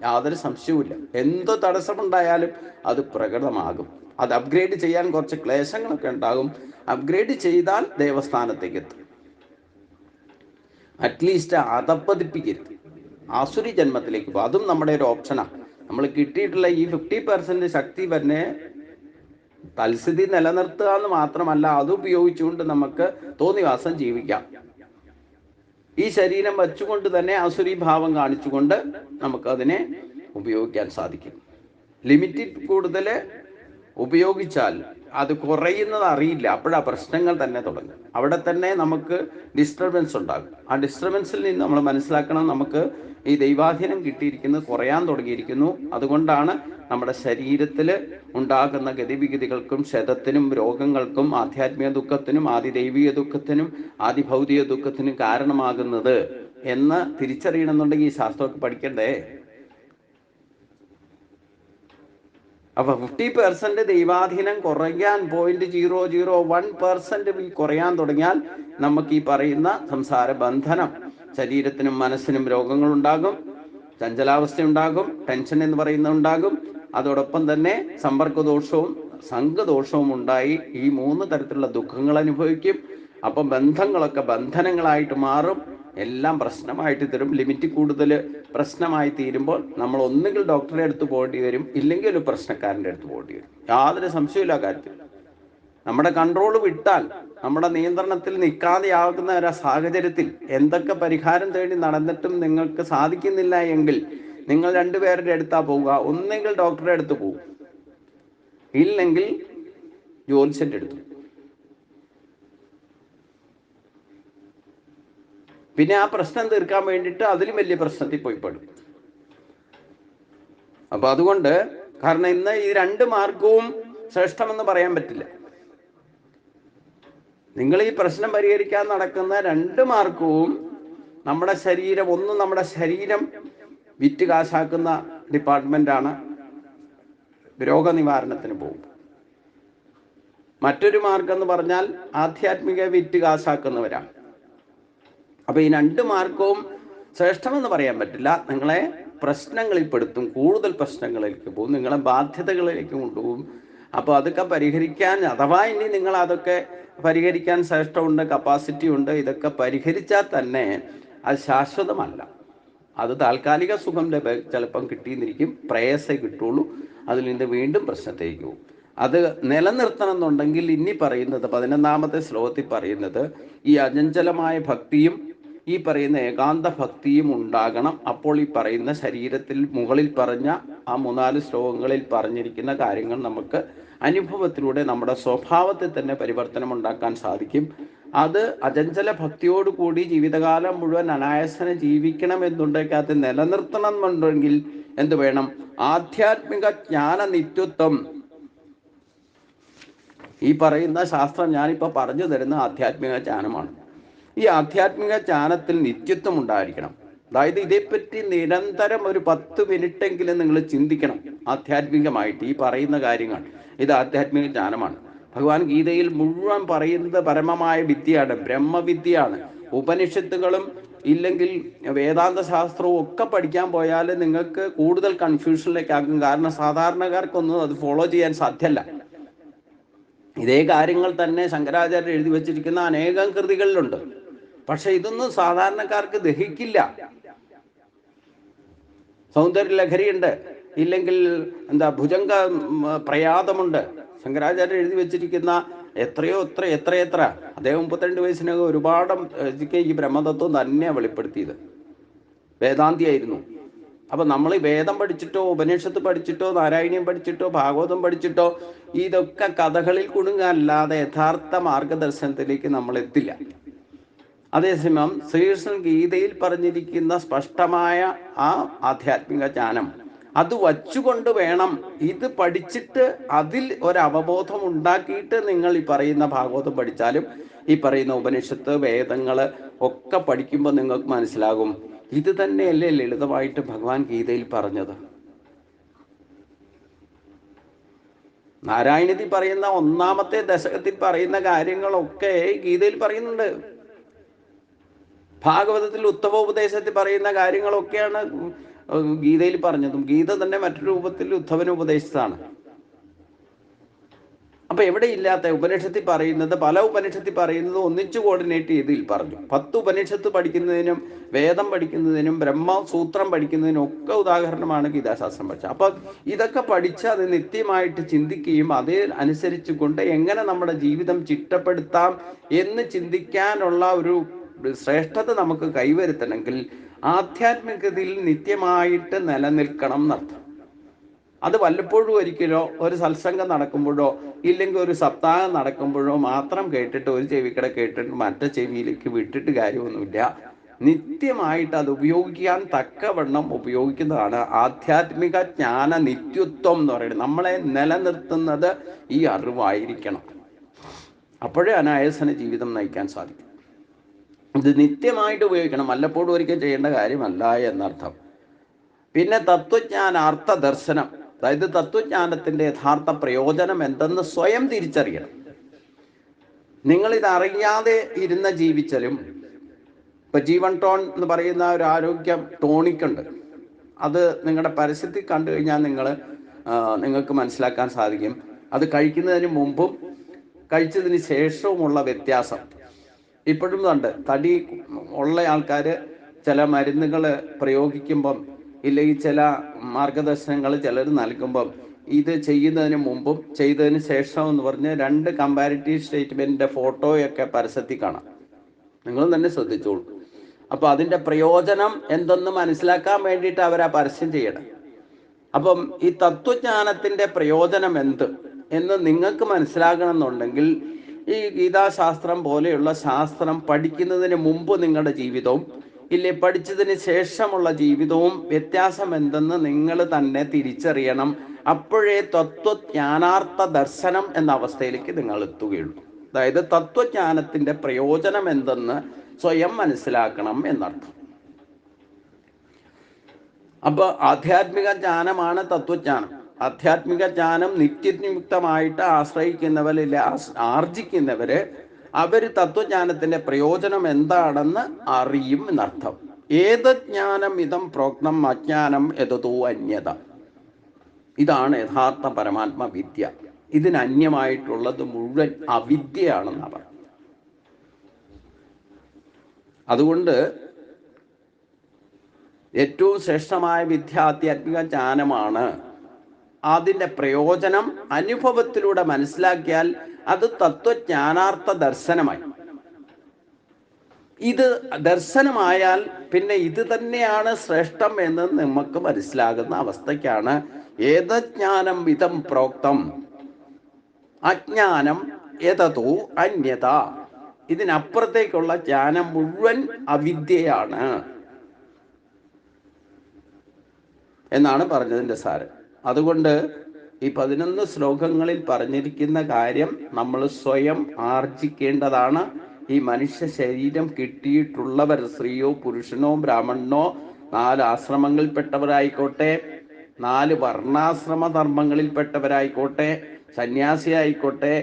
യാതൊരു സംശയവുമില്ല. എന്തോ തടസ്സമുണ്ടായാലും അത് പ്രകടമാകും. അത് അപ്ഗ്രേഡ് ചെയ്യാൻ കുറച്ച് ക്ലേശങ്ങളൊക്കെ ഉണ്ടാകും. അപ്ഗ്രേഡ് ചെയ്താൽ ദേവസ്ഥാനത്തേക്ക് എത്തും. അറ്റ്ലീസ്റ്റ് അതപ്പതിപ്പിക്കരുത്. ആസുരി ജന്മത്തിലേക്ക് പോകും. അതും നമ്മുടെ ഒരു ഓപ്ഷനാണ്. നമ്മൾ കിട്ടിയിട്ടുള്ള ഈ 50% ശക്തി തന്നെ തൽസ്ഥിതി നിലനിർത്തുക എന്ന് മാത്രമല്ല, അത് ഉപയോഗിച്ചുകൊണ്ട് നമുക്ക് തോന്നിവാസം ജീവിക്കാം. ഈ ശരീരം വച്ചുകൊണ്ട് തന്നെ ആസുരി ഭാവം കാണിച്ചുകൊണ്ട് നമുക്കതിനെ ഉപയോഗിക്കാൻ സാധിക്കും. ലിമിറ്റിൽ കൂടുതൽ ഉപയോഗിച്ചാൽ അത് കുറയുന്നത് അറിയില്ല. അപ്പോഴാ പ്രശ്നങ്ങൾ തന്നെ തുടങ്ങും. അവിടെ തന്നെ നമുക്ക് ഡിസ്റ്റർബൻസ് ഉണ്ടാകും. ആ ഡിസ്റ്റർബൻസിൽ നിന്ന് നമ്മൾ മനസ്സിലാക്കണം, നമുക്ക് ഈ ദൈവാധീനം കിട്ടിയിരിക്കുന്നത് കുറയാൻ തുടങ്ങിയിരിക്കുന്നു. അതുകൊണ്ടാണ് നമ്മുടെ ശരീരത്തിൽ ഉണ്ടാകുന്ന ഗതിവിഗതികൾക്കും ക്ഷതത്തിനും രോഗങ്ങൾക്കും ആധ്യാത്മിക ദുഃഖത്തിനും ആദിദൈവിക ദുഃഖത്തിനും ആദിഭൗതിക ദുഃഖത്തിനും കാരണമാകുന്നത് എന്ന് തിരിച്ചറിയണമെന്നുണ്ടെങ്കിൽ ഈ ശാസ്ത്രമൊക്കെ പഠിക്കണ്ടേ? അപ്പൊ 50% ദൈവാധീനം കുറയാൻ 0.001% കുറയാൻ തുടങ്ങിയാൽ നമുക്ക് ഈ പറയുന്ന സംസാര ബന്ധനം, ശരീരത്തിനും മനസ്സിനും രോഗങ്ങൾ ഉണ്ടാകും, ചഞ്ചലാവസ്ഥ ഉണ്ടാകും, ടെൻഷൻ എന്ന് പറയുന്ന ഉണ്ടാകും. അതോടൊപ്പം തന്നെ സമ്പർക്കദോഷവും സംഘദോഷവും ഉണ്ടായി ഈ 3 തരത്തിലുള്ള ദുഃഖങ്ങൾ അനുഭവിക്കും. അപ്പം ബന്ധങ്ങളൊക്കെ ബന്ധനങ്ങളായിട്ട് മാറും, എല്ലാം പ്രശ്നമായിട്ട് തരും. ലിമിറ്റ് കൂടുതൽ പ്രശ്നമായി തീരുമ്പോൾ നമ്മൾ ഒന്നുകിൽ ഡോക്ടറെ അടുത്ത് പോകേണ്ടി വരും, ഇല്ലെങ്കിൽ ഒരു പ്രശ്നക്കാരൻ്റെ അടുത്ത് പോകേണ്ടി വരും. യാതൊരു സംശയമില്ല കാര്യത്തിൽ. നമ്മുടെ കൺട്രോൾ വിട്ടാൽ, നമ്മുടെ നിയന്ത്രണത്തിൽ നിൽക്കാതെയാകുന്ന ഒരു സാഹചര്യത്തിൽ എന്തൊക്കെ പരിഹാരം തേടി നടന്നിട്ടും നിങ്ങൾക്ക് സാധിക്കുന്നില്ല എങ്കിൽ നിങ്ങൾ 2 പേരുടെ അടുത്താ പോവുക. ഒന്നെങ്കിൽ ഡോക്ടറെ അടുത്ത് പോകും, ഇല്ലെങ്കിൽ ജ്യോത്സ്യൻ്റെ അടുത്ത്. പിന്നെ ആ പ്രശ്നം തീർക്കാൻ വേണ്ടിയിട്ട് അതിലും വലിയ പ്രശ്നത്തിൽ പോയി പെടും. അപ്പൊ അതുകൊണ്ട്, കാരണം ഇന്ന് ഈ 2 മാർഗവും ശ്രേഷ്ഠമെന്ന് പറയാൻ പറ്റില്ല. നിങ്ങൾ ഈ പ്രശ്നം പരിഹരിക്കാൻ നടക്കുന്ന 2 മാർഗവും നമ്മുടെ ശരീരം, ഒന്ന് നമ്മുടെ ശരീരം വിറ്റ് കാശാക്കുന്ന ഡിപ്പാർട്ട്മെന്റാണ്, രോഗനിവാരണത്തിന് പോകും. മറ്റൊരു മാർഗം എന്ന് പറഞ്ഞാൽ ആധ്യാത്മിക വിറ്റ് കാശാക്കുന്നവരാണ്. അപ്പൊ ഈ 2 മാർഗവും ശ്രേഷ്ഠമെന്ന് പറയാൻ പറ്റില്ല. നിങ്ങളെ പ്രശ്നങ്ങളിൽ പെടുത്തും, കൂടുതൽ പ്രശ്നങ്ങളിലേക്ക് പോകും, നിങ്ങളെ ബാധ്യതകളിലേക്ക് കൊണ്ടുപോകും. അപ്പോൾ അതൊക്കെ പരിഹരിക്കാൻ, അഥവാ ഇനി നിങ്ങൾ അതൊക്കെ പരിഹരിക്കാൻ ശ്രേഷ്ഠമുണ്ട്, കപ്പാസിറ്റി ഉണ്ട്, ഇതൊക്കെ പരിഹരിച്ചാൽ തന്നെ അത് ശാശ്വതമല്ല. അത് താൽക്കാലിക സുഖം ചിലപ്പം കിട്ടിയെന്നിരിക്കും, പ്രേയസേ കിട്ടുള്ളൂ. അതിൽ നിന്ന് വീണ്ടും പ്രശ്നത്തേക്ക് പോകും. അത് നിലനിർത്തണം എന്നുണ്ടെങ്കിൽ ഇനി പറയുന്നത് 11ാമത്തെ ശ്ലോകത്തിൽ പറയുന്നത് ഈ അചഞ്ചലമായ ഭക്തിയും ഈ പറയുന്ന ഏകാന്ത ഭക്തിയും ഉണ്ടാകണം. അപ്പോൾ ഈ പറയുന്ന ശരീരത്തിൽ മുകളിൽ പറഞ്ഞ ആ 3-4 ശ്ലോകങ്ങളിൽ പറഞ്ഞിരിക്കുന്ന കാര്യങ്ങൾ നമുക്ക് അനുഭവത്തിലൂടെ നമ്മുടെ സ്വഭാവത്തിൽ തന്നെ പരിവർത്തനം ഉണ്ടാക്കാൻ സാധിക്കും. അത് അചഞ്ചല ഭക്തിയോടുകൂടി ജീവിതകാലം മുഴുവൻ അനായാസന ജീവിക്കണം എന്നുണ്ടെങ്കിൽ, അത് നിലനിർത്തണം എന്നുണ്ടെങ്കിൽ എന്ത് വേണം? ആധ്യാത്മിക ജ്ഞാന നിത്യത്വം. ഈ പറയുന്ന ശാസ്ത്രം ഞാനിപ്പോൾ പറഞ്ഞു തരുന്ന ആധ്യാത്മിക ജ്ഞാനമാണ്. ഈ ആധ്യാത്മിക ജ്ഞാനത്തിൽ നിത്യത്വം ഉണ്ടായിരിക്കണം. അതായത് ഇതേപ്പറ്റി നിരന്തരം ഒരു 10 മിനിറ്റെങ്കിലും നിങ്ങൾ ചിന്തിക്കണം ആധ്യാത്മികമായിട്ട്. ഈ പറയുന്ന കാര്യങ്ങൾ ഇത് ആധ്യാത്മിക ജ്ഞാനമാണ്. ഭഗവാൻ ഗീതയിൽ മുഴുവൻ പറയുന്നത് പരമമായ വിദ്യയാണ്, ബ്രഹ്മവിദ്യയാണ്. ഉപനിഷത്തുകളും ഇല്ലെങ്കിൽ വേദാന്ത ശാസ്ത്രവും ഒക്കെ പഠിക്കാൻ പോയാൽ നിങ്ങൾക്ക് കൂടുതൽ കൺഫ്യൂഷനിലേക്കാകും. കാരണം സാധാരണക്കാർക്കൊന്നും അത് ഫോളോ ചെയ്യാൻ സാധ്യമല്ല. ഇതേ കാര്യങ്ങൾ തന്നെ ശങ്കരാചാര്യർ എഴുതി വച്ചിരിക്കുന്ന അനേകം കൃതികളിലുണ്ട്. പക്ഷെ ഇതൊന്നും സാധാരണക്കാർക്ക് ദഹിക്കില്ല. സൗന്ദര്യലഹരിയുണ്ട്, ഇല്ലെങ്കിൽ ഭുജംഗ പ്രയാതമുണ്ട്. ശങ്കരാചാര്യർ എഴുതി വെച്ചിരിക്കുന്ന എത്ര അദ്ദേഹം 32 വയസ്സിനകം ഒരുപാട് ഈ ബ്രഹ്മതത്വം തന്നെയാണ് വെളിപ്പെടുത്തിയത്. വേദാന്തിയായിരുന്നു. അപ്പൊ നമ്മൾ വേദം പഠിച്ചിട്ടോ ഉപനിഷത്ത് പഠിച്ചിട്ടോ നാരായണീയം പഠിച്ചിട്ടോ ഭാഗവതം പഠിച്ചിട്ടോ ഇതൊക്കെ കഥകളിൽ കുടുങ്ങാനല്ലാതെ യഥാർത്ഥ മാർഗദർശനത്തിലേക്ക് നമ്മൾ എത്തില്ല. അതേസമയം ശ്രീകൃഷ്ണൻ ഗീതയിൽ പറഞ്ഞിരിക്കുന്ന സ്പഷ്ടമായ ആ ആധ്യാത്മിക ജ്ഞാനം അത് വച്ചുകൊണ്ട് വേണം ഇത് പഠിച്ചിട്ട് അതിൽ ഒരവബോധം ഉണ്ടാക്കിയിട്ട് നിങ്ങൾ ഈ പറയുന്ന ഭാഗവതം പഠിച്ചാലും ഈ പറയുന്ന ഉപനിഷത്ത് വേദങ്ങൾ ഒക്കെ പഠിക്കുമ്പോൾ നിങ്ങൾക്ക് മനസ്സിലാകും ഇത് തന്നെയല്ലേ ലളിതമായിട്ട് ഭഗവാൻ ഗീതയിൽ പറഞ്ഞത്. നാരായണീയത്തിൽ പറയുന്ന 1-ാമത്തെ ദശകത്തിൽ പറയുന്ന കാര്യങ്ങളൊക്കെ ഗീതയിൽ പറയുന്നുണ്ട്. ഭാഗവതത്തിൽ ഉത്തമോപദേശത്തിൽ പറയുന്ന കാര്യങ്ങളൊക്കെയാണ് ഗീതയിൽ പറഞ്ഞതും. ഗീത തന്നെ മറ്റൊരു രൂപത്തിൽ ഉദ്ധവന് ഉപദേശിച്ചതാണ്. അപ്പൊ എവിടെ ഇല്ലാത്ത ഉപനിഷത്തിൽ പറയുന്നത്, പല ഉപനിഷത്തിൽ പറയുന്നത് ഒന്നിച്ചു കോർഡിനേറ്റ് ചെയ്തിൽ പറഞ്ഞു. 10 ഉപനിഷത്ത് പഠിക്കുന്നതിനും വേദം പഠിക്കുന്നതിനും ബ്രഹ്മസൂത്രം പഠിക്കുന്നതിനും ഒക്കെ ഉദാഹരണമാണ് ഗീതാശാസ്ത്രം പഠിച്ചത്. അപ്പൊ ഇതൊക്കെ പഠിച്ച് അത് നിത്യമായിട്ട് ചിന്തിക്കുകയും അതേ അനുസരിച്ച് കൊണ്ട് എങ്ങനെ നമ്മുടെ ജീവിതം ചിട്ടപ്പെടുത്താം എന്ന് ചിന്തിക്കാനുള്ള ഒരു ശ്രേഷ്ഠത നമുക്ക് കൈവരുത്തണമെങ്കിൽ ആധ്യാത്മികതയിൽ നിത്യമായിട്ട് നിലനിൽക്കണം എന്നർത്ഥം. അത് വല്ലപ്പോഴും ഒരിക്കലോ ഒരു സത്സംഗം നടക്കുമ്പോഴോ ഇല്ലെങ്കിൽ ഒരു സപ്താഹം നടക്കുമ്പോഴോ മാത്രം കേട്ടിട്ട് ഒരു ചെവിക്കട കേട്ടിട്ട് മറ്റേ ചെവിയിലേക്ക് വിട്ടിട്ട് കാര്യമൊന്നുമില്ല. നിത്യമായിട്ട് അത് ഉപയോഗിക്കാൻ തക്കവണ്ണം ഉപയോഗിക്കുന്നതാണ് ആധ്യാത്മിക ജ്ഞാന നിത്യത്വം എന്ന് പറയുന്നത്. നമ്മളെ നിലനിർത്തുന്നത് ഈ അറിവായിരിക്കണം. അപ്പോഴേ അനായാസന ജീവിതം നയിക്കാൻ സാധിക്കും. ഇത് നിത്യമായിട്ട് ഉപയോഗിക്കണം, വല്ലപ്പോഴും ഒരിക്കൽ ചെയ്യേണ്ട കാര്യമല്ല എന്നർത്ഥം. പിന്നെ തത്വജ്ഞാന അർത്ഥ ദർശനം, അതായത് തത്വജ്ഞാനത്തിന്റെ യഥാർത്ഥ പ്രയോജനം എന്തെന്ന് സ്വയം തിരിച്ചറിയണം. നിങ്ങളിത് അറിയാതെ ഇരുന്ന് ജീവിച്ചാലും, ഇപ്പൊ ജീവൻ ടോൺ എന്ന് പറയുന്ന ഒരു ആരോഗ്യം ടോണിക്കുണ്ട്, അത് നിങ്ങളുടെ പരസ്യത്തിൽ കണ്ടു കഴിഞ്ഞാൽ നിങ്ങൾക്ക് മനസ്സിലാക്കാൻ സാധിക്കും. അത് കഴിക്കുന്നതിന് മുമ്പും കഴിച്ചതിന് ശേഷവുമുള്ള വ്യത്യാസം ഇപ്പോഴും ഉണ്ട്. തടി ഉള്ള ആൾക്കാർ ചില മരുന്നുകൾ പ്രയോഗിക്കുമ്പം ഇല്ലെങ്കിൽ ചില മാർഗദർശനങ്ങൾ ചിലർ നൽകുമ്പം ഇത് ചെയ്യുന്നതിന് മുമ്പും ചെയ്തതിന് ശേഷം എന്ന് പറഞ്ഞ് 2 കമ്പാരിറ്റീവ് സ്റ്റേറ്റ്മെന്റിന്റെ ഫോട്ടോയൊക്കെ പരസ്യത്തിൽ കാണാം. നിങ്ങൾ തന്നെ ശ്രദ്ധിച്ചോളൂ. അപ്പൊ അതിന്റെ പ്രയോജനം എന്തെന്ന് മനസ്സിലാക്കാൻ വേണ്ടിയിട്ട് അവരാ പരസ്യം ചെയ്യണം. അപ്പം ഈ തത്വജ്ഞാനത്തിന്റെ പ്രയോജനം എന്ത് എന്ന് നിങ്ങൾക്ക് മനസ്സിലാക്കണം എന്നുണ്ടെങ്കിൽ ഈ ഗീതാശാസ്ത്രം പോലെയുള്ള ശാസ്ത്രം പഠിക്കുന്നതിന് മുമ്പ് നിങ്ങളുടെ ജീവിതവും ഇല്ലേ പഠിച്ചതിന് ശേഷമുള്ള ജീവിതവും വ്യത്യാസം എന്തെന്ന് നിങ്ങൾ തന്നെ തിരിച്ചറിയണം. അപ്പോഴേ തത്വജ്ഞാനാർത്ഥ ദർശനം എന്ന അവസ്ഥയിലേക്ക് നിങ്ങൾ എത്തുകയുള്ളൂ. അതായത് തത്വജ്ഞാനത്തിന്റെ പ്രയോജനം എന്തെന്ന് സ്വയം മനസ്സിലാക്കണം എന്നർത്ഥം. അപ്പൊ ആധ്യാത്മിക ജ്ഞാനമാണ് തത്വജ്ഞാനം. ആധ്യാത്മിക ജ്ഞാനം നിത്യനിയുക്തമായിട്ട് ആശ്രയിക്കുന്നവരില്ല, ആർജിക്കുന്നവര് അവര് തത്വജ്ഞാനത്തിന്റെ പ്രയോജനം എന്താണെന്ന് അറിയും എന്നർത്ഥം. ഏത് ജ്ഞാനം ഇതം പ്രോക്തം അജ്ഞാനം എതോ അന്യത. ഇതാണ് യഥാർത്ഥ പരമാത്മ വിദ്യ. ഇതിനന്യമായിട്ടുള്ളത് മുഴുവൻ അവിദ്യയാണെന്നാണ് പറയുന്നത്. അതുകൊണ്ട് ഏറ്റവും ശ്രേഷ്ഠമായ വിദ്യ ആധ്യാത്മിക ജ്ഞാനമാണ്. അതിൻ്റെ പ്രയോജനം അനുഭവത്തിലൂടെ മനസ്സിലാക്കിയാൽ അത് തത്വജ്ഞാനാർത്ഥ ദർശനമായി. ഇത് ദർശനമായാൽ പിന്നെ ഇത് തന്നെയാണ് ശ്രേഷ്ഠം എന്ന് നമുക്ക് മനസ്സിലാകുന്ന അവസ്ഥയ്ക്കാണ് ഏതജ്ഞാനം ഇതം പ്രോക്തം അജ്ഞാനം എതോ അന്യത. ഇതിനപ്പുറത്തേക്കുള്ള ജ്ഞാനം മുഴുവൻ അവിദ്യയാണ് എന്നാണ് പറഞ്ഞതിൻ്റെ സാരം. അതുകൊണ്ട് ഈ 11 ശ്ലോകങ്ങളിൽ പറഞ്ഞിരിക്കുന്ന കാര്യം നമ്മൾ സ്വയം ആർജിക്കേണ്ടതാണ്. ഈ മനുഷ്യ ശരീരം കിട്ടിയിട്ടുള്ളവർ, സ്ത്രീയോ പുരുഷനോ ബ്രാഹ്മണനോ 4 ആശ്രമങ്ങളിൽപ്പെട്ടവരായിക്കോട്ടെ, 4 വർണ്ണാശ്രമ ധർമ്മങ്ങളിൽപ്പെട്ടവരായിക്കോട്ടെ, സന്യാസി ആയിക്കോട്ടെ,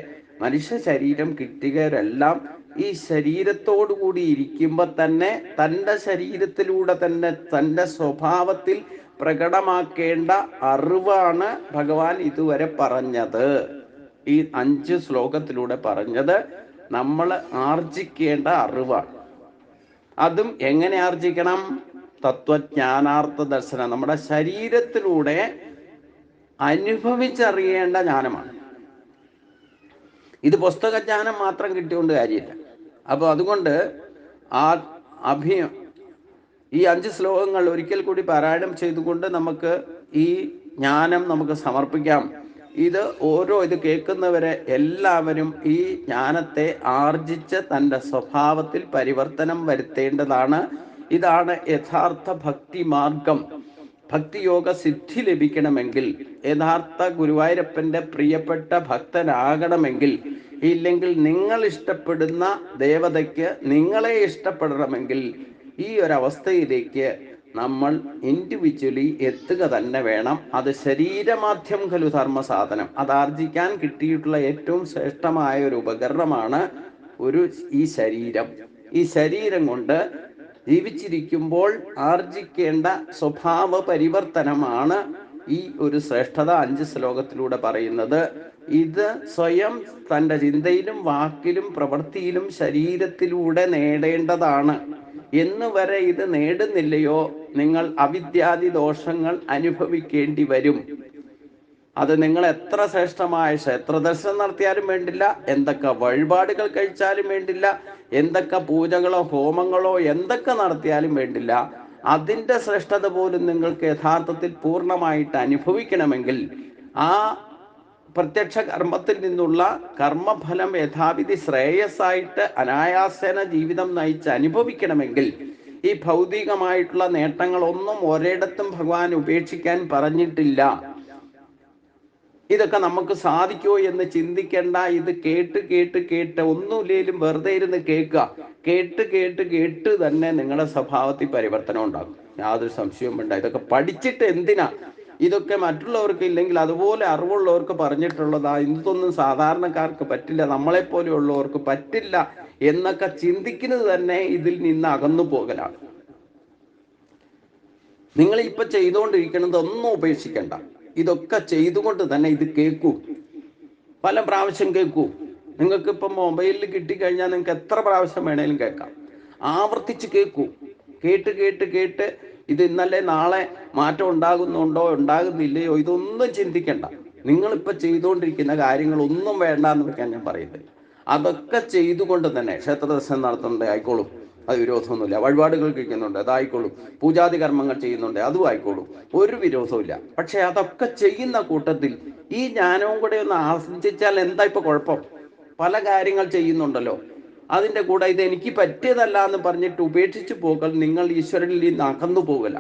മനുഷ്യ ശരീരം കിട്ടിയവരെല്ലാം ഈ ശരീരത്തോടു കൂടി ഇരിക്കുമ്പോൾ തന്നെ തൻ്റെ ശരീരത്തിലൂടെ തന്നെ തൻ്റെ സ്വഭാവത്തിൽ പ്രകടമാക്കേണ്ട അറിവാണ് ഭഗവാൻ ഇതുവരെ പറഞ്ഞത്. ഈ 5 ശ്ലോകത്തിലൂടെ പറഞ്ഞത് നമ്മൾ ആർജിക്കേണ്ട അറിവാണ്. അതും എങ്ങനെ ആർജിക്കണം? തത്വജ്ഞാനാർത്ഥ ദർശനം, നമ്മുടെ ശരീരത്തിലൂടെ അനുഭവിച്ചറിയേണ്ട ജ്ഞാനമാണ്. ഇത് പുസ്തകജ്ഞാനം മാത്രം കിട്ടിയോണ്ട് കാര്യമില്ല. അപ്പോൾ അതുകൊണ്ട് ഈ 5 ശ്ലോകങ്ങൾ ഒരിക്കൽ കൂടി പാരായണം ചെയ്തുകൊണ്ട് നമുക്ക് ഈ ജ്ഞാനം നമുക്ക് സമർപ്പിക്കാം. ഇത് കേൾക്കുന്നവരെ എല്ലാവരും ഈ ജ്ഞാനത്തെ ആർജിച്ച് തൻ്റെ സ്വഭാവത്തിൽ പരിവർത്തനം വരുത്തേണ്ടതാണ്. ഇതാണ് യഥാർത്ഥ ഭക്തി മാർഗം. ഭക്തിയോഗ സിദ്ധി ലഭിക്കണമെങ്കിൽ, യഥാർത്ഥ ഗുരുവായൂരപ്പൻ്റെ പ്രിയപ്പെട്ട ഭക്തനാകണമെങ്കിൽ, ഇല്ലെങ്കിൽ നിങ്ങൾ ഇഷ്ടപ്പെടുന്ന ദേവതയ്ക്ക് നിങ്ങളെ ഇഷ്ടപ്പെടണമെങ്കിൽ ഈ ഒരവസ്ഥയിലേക്ക് നമ്മൾ ഇൻഡിവിജ്വലി എത്തുക തന്നെ വേണം. അത് ശരീരമാധ്യം ഖലു ധർമ്മ സാധനം. അത് ആർജിക്കാൻ കിട്ടിയിട്ടുള്ള ഏറ്റവും ശ്രേഷ്ഠമായ ഒരു ഉപകരണമാണ് ഈ ശരീരം. ഈ ശരീരം കൊണ്ട് ജീവിച്ചിരിക്കുമ്പോൾ ആർജിക്കേണ്ട സ്വഭാവ പരിവർത്തനമാണ് ഈ ഒരു ശ്രേഷ്ഠത 5 ശ്ലോകത്തിലൂടെ പറയുന്നത്. ഇത് സ്വയം തൻ്റെ ചിന്തയിലും വാക്കിലും പ്രവൃത്തിയിലും ശരീരത്തിലൂടെ നേടേണ്ടതാണ്. എന്ന് വരെ ഇത് നേടുന്നില്ലയോ, നിങ്ങൾ അവിദ്യാദി ദോഷങ്ങൾ അനുഭവിക്കേണ്ടി വരും. അത് നിങ്ങൾ എത്ര ശ്രേഷ്ഠമായ ക്ഷേത്രദർശനം നടത്തിയാലും വേണ്ടില്ല, എന്തൊക്കെ വഴിപാടുകൾ കഴിച്ചാലും വേണ്ടില്ല, എന്തൊക്കെ പൂജകളോ ഹോമങ്ങളോ എന്തൊക്കെ നടത്തിയാലും വേണ്ടില്ല, അതിൻ്റെ ശ്രേഷ്ഠത പോലും നിങ്ങൾക്ക് യഥാർത്ഥത്തിൽ പൂർണ്ണമായിട്ട് അനുഭവിക്കണമെങ്കിൽ ആ പ്രത്യക്ഷ കർമ്മത്തിൽ നിന്നുള്ള കർമ്മഫലം യഥാവിധി ശ്രേയസ്സായിട്ട് അനായാസേന ജീവിതം നയിച്ച് അനുഭവിക്കണമെങ്കിൽ ഈ ഭൗതികമായിട്ടുള്ള നേട്ടങ്ങളൊന്നും ഒരിടത്തും ഭഗവാൻ ഉപേക്ഷിക്കാൻ പറഞ്ഞിട്ടില്ല. ഇതൊക്കെ നമുക്ക് സാധിക്കുമോ എന്ന് ചിന്തിക്കേണ്ട. ഇത് കേട്ട് കേട്ട് കേട്ട് ഒന്നുമില്ലേലും വെറുതെ ഇരുന്ന് കേൾക്കുക. കേട്ട് കേട്ട് കേട്ട് തന്നെ നിങ്ങളുടെ സ്വഭാവത്തിൽ പരിവർത്തനം ഉണ്ടാകും, യാതൊരു സംശയവും വേണ്ട. ഇതൊക്കെ പഠിച്ചിട്ട് എന്തിനാ? ഇതൊക്കെ മറ്റുള്ളവർക്ക് ഇല്ലെങ്കിൽ അതുപോലെ അറിവുള്ളവർക്ക് പറഞ്ഞിട്ടുള്ളതാ. ഇതൊന്നും സാധാരണക്കാർക്ക് പറ്റില്ല, നമ്മളെപ്പോലെയുള്ളവർക്ക് പറ്റില്ല എന്നൊക്കെ ചിന്തിക്കുന്നത് തന്നെ ഇതിൽ നിന്ന് അകന്നു പോകലാണ്. നിങ്ങൾ ഇപ്പൊ ചെയ്തുകൊണ്ടിരിക്കുന്നത് ഒന്നും ഉപേക്ഷിക്കണ്ട. ഇതൊക്കെ ചെയ്തുകൊണ്ട് തന്നെ ഇത് കേൾക്കൂ, പല പ്രാവശ്യം കേൾക്കൂ. നിങ്ങൾക്ക് ഇപ്പം മൊബൈലിൽ കിട്ടിക്കഴിഞ്ഞാൽ നിങ്ങൾക്ക് എത്ര പ്രാവശ്യം വേണേലും കേൾക്കാം. ആവർത്തിച്ച് കേൾക്കൂ. കേട്ട് കേട്ട് കേട്ട് ഇത് ഇന്നലെ നാളെ മാറ്റം ഉണ്ടാകുന്നുണ്ടോ ഉണ്ടാകുന്നില്ലയോ ഇതൊന്നും ചിന്തിക്കണ്ട. നിങ്ങളിപ്പോൾ ചെയ്തുകൊണ്ടിരിക്കുന്ന കാര്യങ്ങളൊന്നും വേണ്ട എന്ന് വെക്കാൻ ഞാൻ പറയുന്നത്. അതൊക്കെ ചെയ്തുകൊണ്ട് തന്നെ ക്ഷേത്രദർശനം നടത്തുന്നുണ്ട് ആയിക്കോളും, അത് വിരോധമൊന്നുമില്ല. വഴിപാടുകൾ കഴിക്കുന്നുണ്ട്, അതായിക്കോളും. പൂജാതി കർമ്മങ്ങൾ ചെയ്യുന്നുണ്ട്, അതും ആയിക്കോളും, ഒരു വിരോധമില്ല. പക്ഷെ അതൊക്കെ ചെയ്യുന്ന കൂട്ടത്തിൽ ഈ ജ്ഞാനവും കൂടെ ഒന്ന് ആസ്വദിച്ചാൽ എന്താ ഇപ്പൊ കുഴപ്പം? പല കാര്യങ്ങൾ ചെയ്യുന്നുണ്ടല്ലോ, അതിൻ്റെ കൂടെ ഇത് എനിക്ക് പറ്റിയതല്ല എന്ന് പറഞ്ഞിട്ട് ഉപേക്ഷിച്ച് പോകൽ നിങ്ങൾ ഈശ്വരനിൽ നിന്ന് അകന്നു പോകല.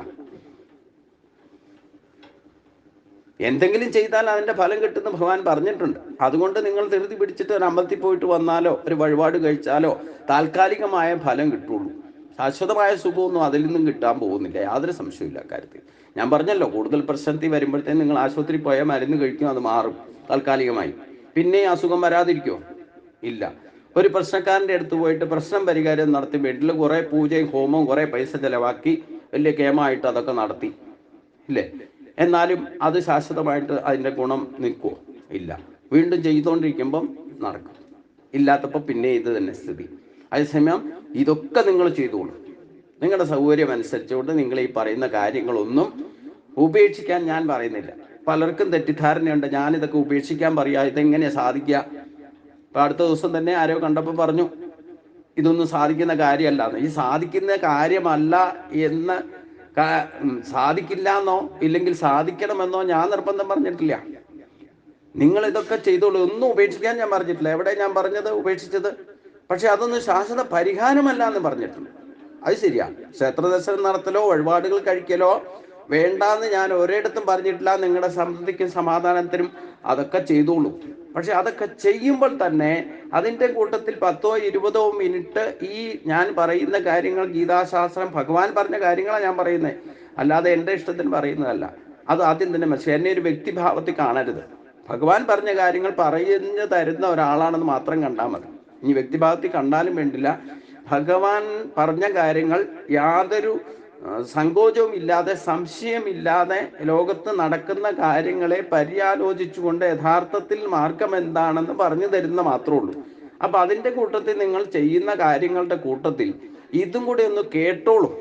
എന്തെങ്കിലും ചെയ്താൽ അതിൻ്റെ ഫലം കിട്ടുന്ന ഭഗവാൻ പറഞ്ഞിട്ടുണ്ട്. അതുകൊണ്ട് നിങ്ങൾ ധൃതി പിടിച്ചിട്ട് ഒരു അമ്പലത്തിൽ പോയിട്ട് വന്നാലോ ഒരു വഴിപാട് കഴിച്ചാലോ താൽക്കാലികമായ ഫലം കിട്ടുള്ളൂ. ശാശ്വതമായ സുഖമൊന്നും അതിൽ നിന്നും കിട്ടാൻ പോകുന്നില്ല, യാതൊരു സംശയമില്ല കാര്യത്തിൽ. ഞാൻ പറഞ്ഞല്ലോ, കൂടുതൽ പ്രശ്നത്തിൽ വരുമ്പോഴത്തേക്കും നിങ്ങൾ ആശുപത്രിയിൽ പോയാൽ മരുന്ന് കഴിക്കും, അത് മാറും താൽക്കാലികമായി. പിന്നെ അസുഖം വരാതിരിക്കുമോ? ഇല്ല. ഒരു പ്രശ്നക്കാരൻ്റെ അടുത്ത് പോയിട്ട് പ്രശ്നം പരിഹാരം നടത്തി വീട്ടിൽ കുറേ പൂജയും ഹോമവും കുറേ പൈസ ചിലവാക്കി വലിയ കേമായിട്ട് അതൊക്കെ നടത്തി ഇല്ലേ, എന്നാലും അത് ശാശ്വതമായിട്ട് അതിൻ്റെ ഗുണം നിൽക്കുമോ? ഇല്ല. വീണ്ടും ചെയ്തുകൊണ്ടിരിക്കുമ്പം നടക്കും, ഇല്ലാത്തപ്പോൾ പിന്നെ ഇത് തന്നെ സ്ഥിതി. അതേസമയം ഇതൊക്കെ നിങ്ങൾ ചെയ്തോളൂ, നിങ്ങളുടെ സൗകര്യം അനുസരിച്ചുകൊണ്ട് നിങ്ങൾ ഈ പറയുന്ന കാര്യങ്ങളൊന്നും ഉപേക്ഷിക്കാൻ ഞാൻ പറയുന്നില്ല. പലർക്കും തെറ്റിദ്ധാരണയുണ്ട്, ഞാനിതൊക്കെ ഉപേക്ഷിക്കാൻ പറയാ, ഇതെങ്ങനെയാണ് സാധിക്കുക? ഇപ്പം അടുത്ത ദിവസം തന്നെ ആരോ കണ്ടപ്പോൾ പറഞ്ഞു ഇതൊന്നും സാധിക്കുന്ന കാര്യമല്ല എന്ന്. ഈ സാധിക്കുന്ന കാര്യമല്ല എന്ന് സാധിക്കില്ല എന്നോ ഇല്ലെങ്കിൽ സാധിക്കണമെന്നോ ഞാൻ നിർബന്ധം പറഞ്ഞിട്ടില്ല. നിങ്ങൾ ഇതൊക്കെ ചെയ്തോളൂ, ഒന്നും ഉപേക്ഷിക്കാൻ ഞാൻ പറഞ്ഞിട്ടില്ല. എവിടെ ഞാൻ പറഞ്ഞത് ഉപേക്ഷിച്ചത്? പക്ഷെ അതൊന്നും ശാശ്വത പരിഹാരമല്ല എന്ന് പറഞ്ഞിട്ടുണ്ട്. അത് ശരിയാണ്. ക്ഷേത്രദർശനം നടത്തലോ വഴിപാടുകൾ കഴിക്കലോ വേണ്ടാന്ന് ഞാൻ ഒരിടത്തും പറഞ്ഞിട്ടില്ല. നിങ്ങളുടെ സമൃദ്ധിക്കും സമാധാനത്തിനും അതൊക്കെ ചെയ്തോളൂ. പക്ഷെ അതൊക്കെ ചെയ്യുമ്പോൾ തന്നെ അതിൻ്റെ കൂട്ടത്തിൽ 10 or 20 മിനിറ്റ് ഈ ഞാൻ പറയുന്ന കാര്യങ്ങൾ, ഗീതാശാസ്ത്രം ഭഗവാൻ പറഞ്ഞ കാര്യങ്ങളാണ് ഞാൻ പറയുന്നത്, അല്ലാതെ എൻ്റെ ഇഷ്ടത്തിന് പറയുന്നതല്ല. അത് ആദ്യം തന്നെ മനസ്സിലായി. എന്നെ ഒരു വ്യക്തിഭാവത്തിൽ കാണരുത്. ഭഗവാൻ പറഞ്ഞ കാര്യങ്ങൾ പറഞ്ഞു തരുന്ന ഒരാളാണെന്ന് മാത്രം കണ്ടാൽ മതി. ഇനി വ്യക്തിഭാവത്തിൽ കണ്ടാലും വേണ്ടില്ല. ഭഗവാൻ പറഞ്ഞ കാര്യങ്ങൾ യാതൊരു സങ്കോചവും ഇല്ലാതെ സംശയമില്ലാതെ ലോകത്ത് നടക്കുന്ന കാര്യങ്ങളെ പര്യാലോചിച്ചുകൊണ്ട് യഥാർത്ഥത്തിൽ മാർഗം എന്താണെന്ന് പറഞ്ഞു തരുന്ന മാത്രമേ ഉള്ളൂ. അപ്പൊ അതിൻ്റെ കൂട്ടത്തിൽ നിങ്ങൾ ചെയ്യുന്ന കാര്യങ്ങളുടെ കൂട്ടത്തിൽ ഇതും കൂടെ ഒന്ന് കേട്ടോളൂ.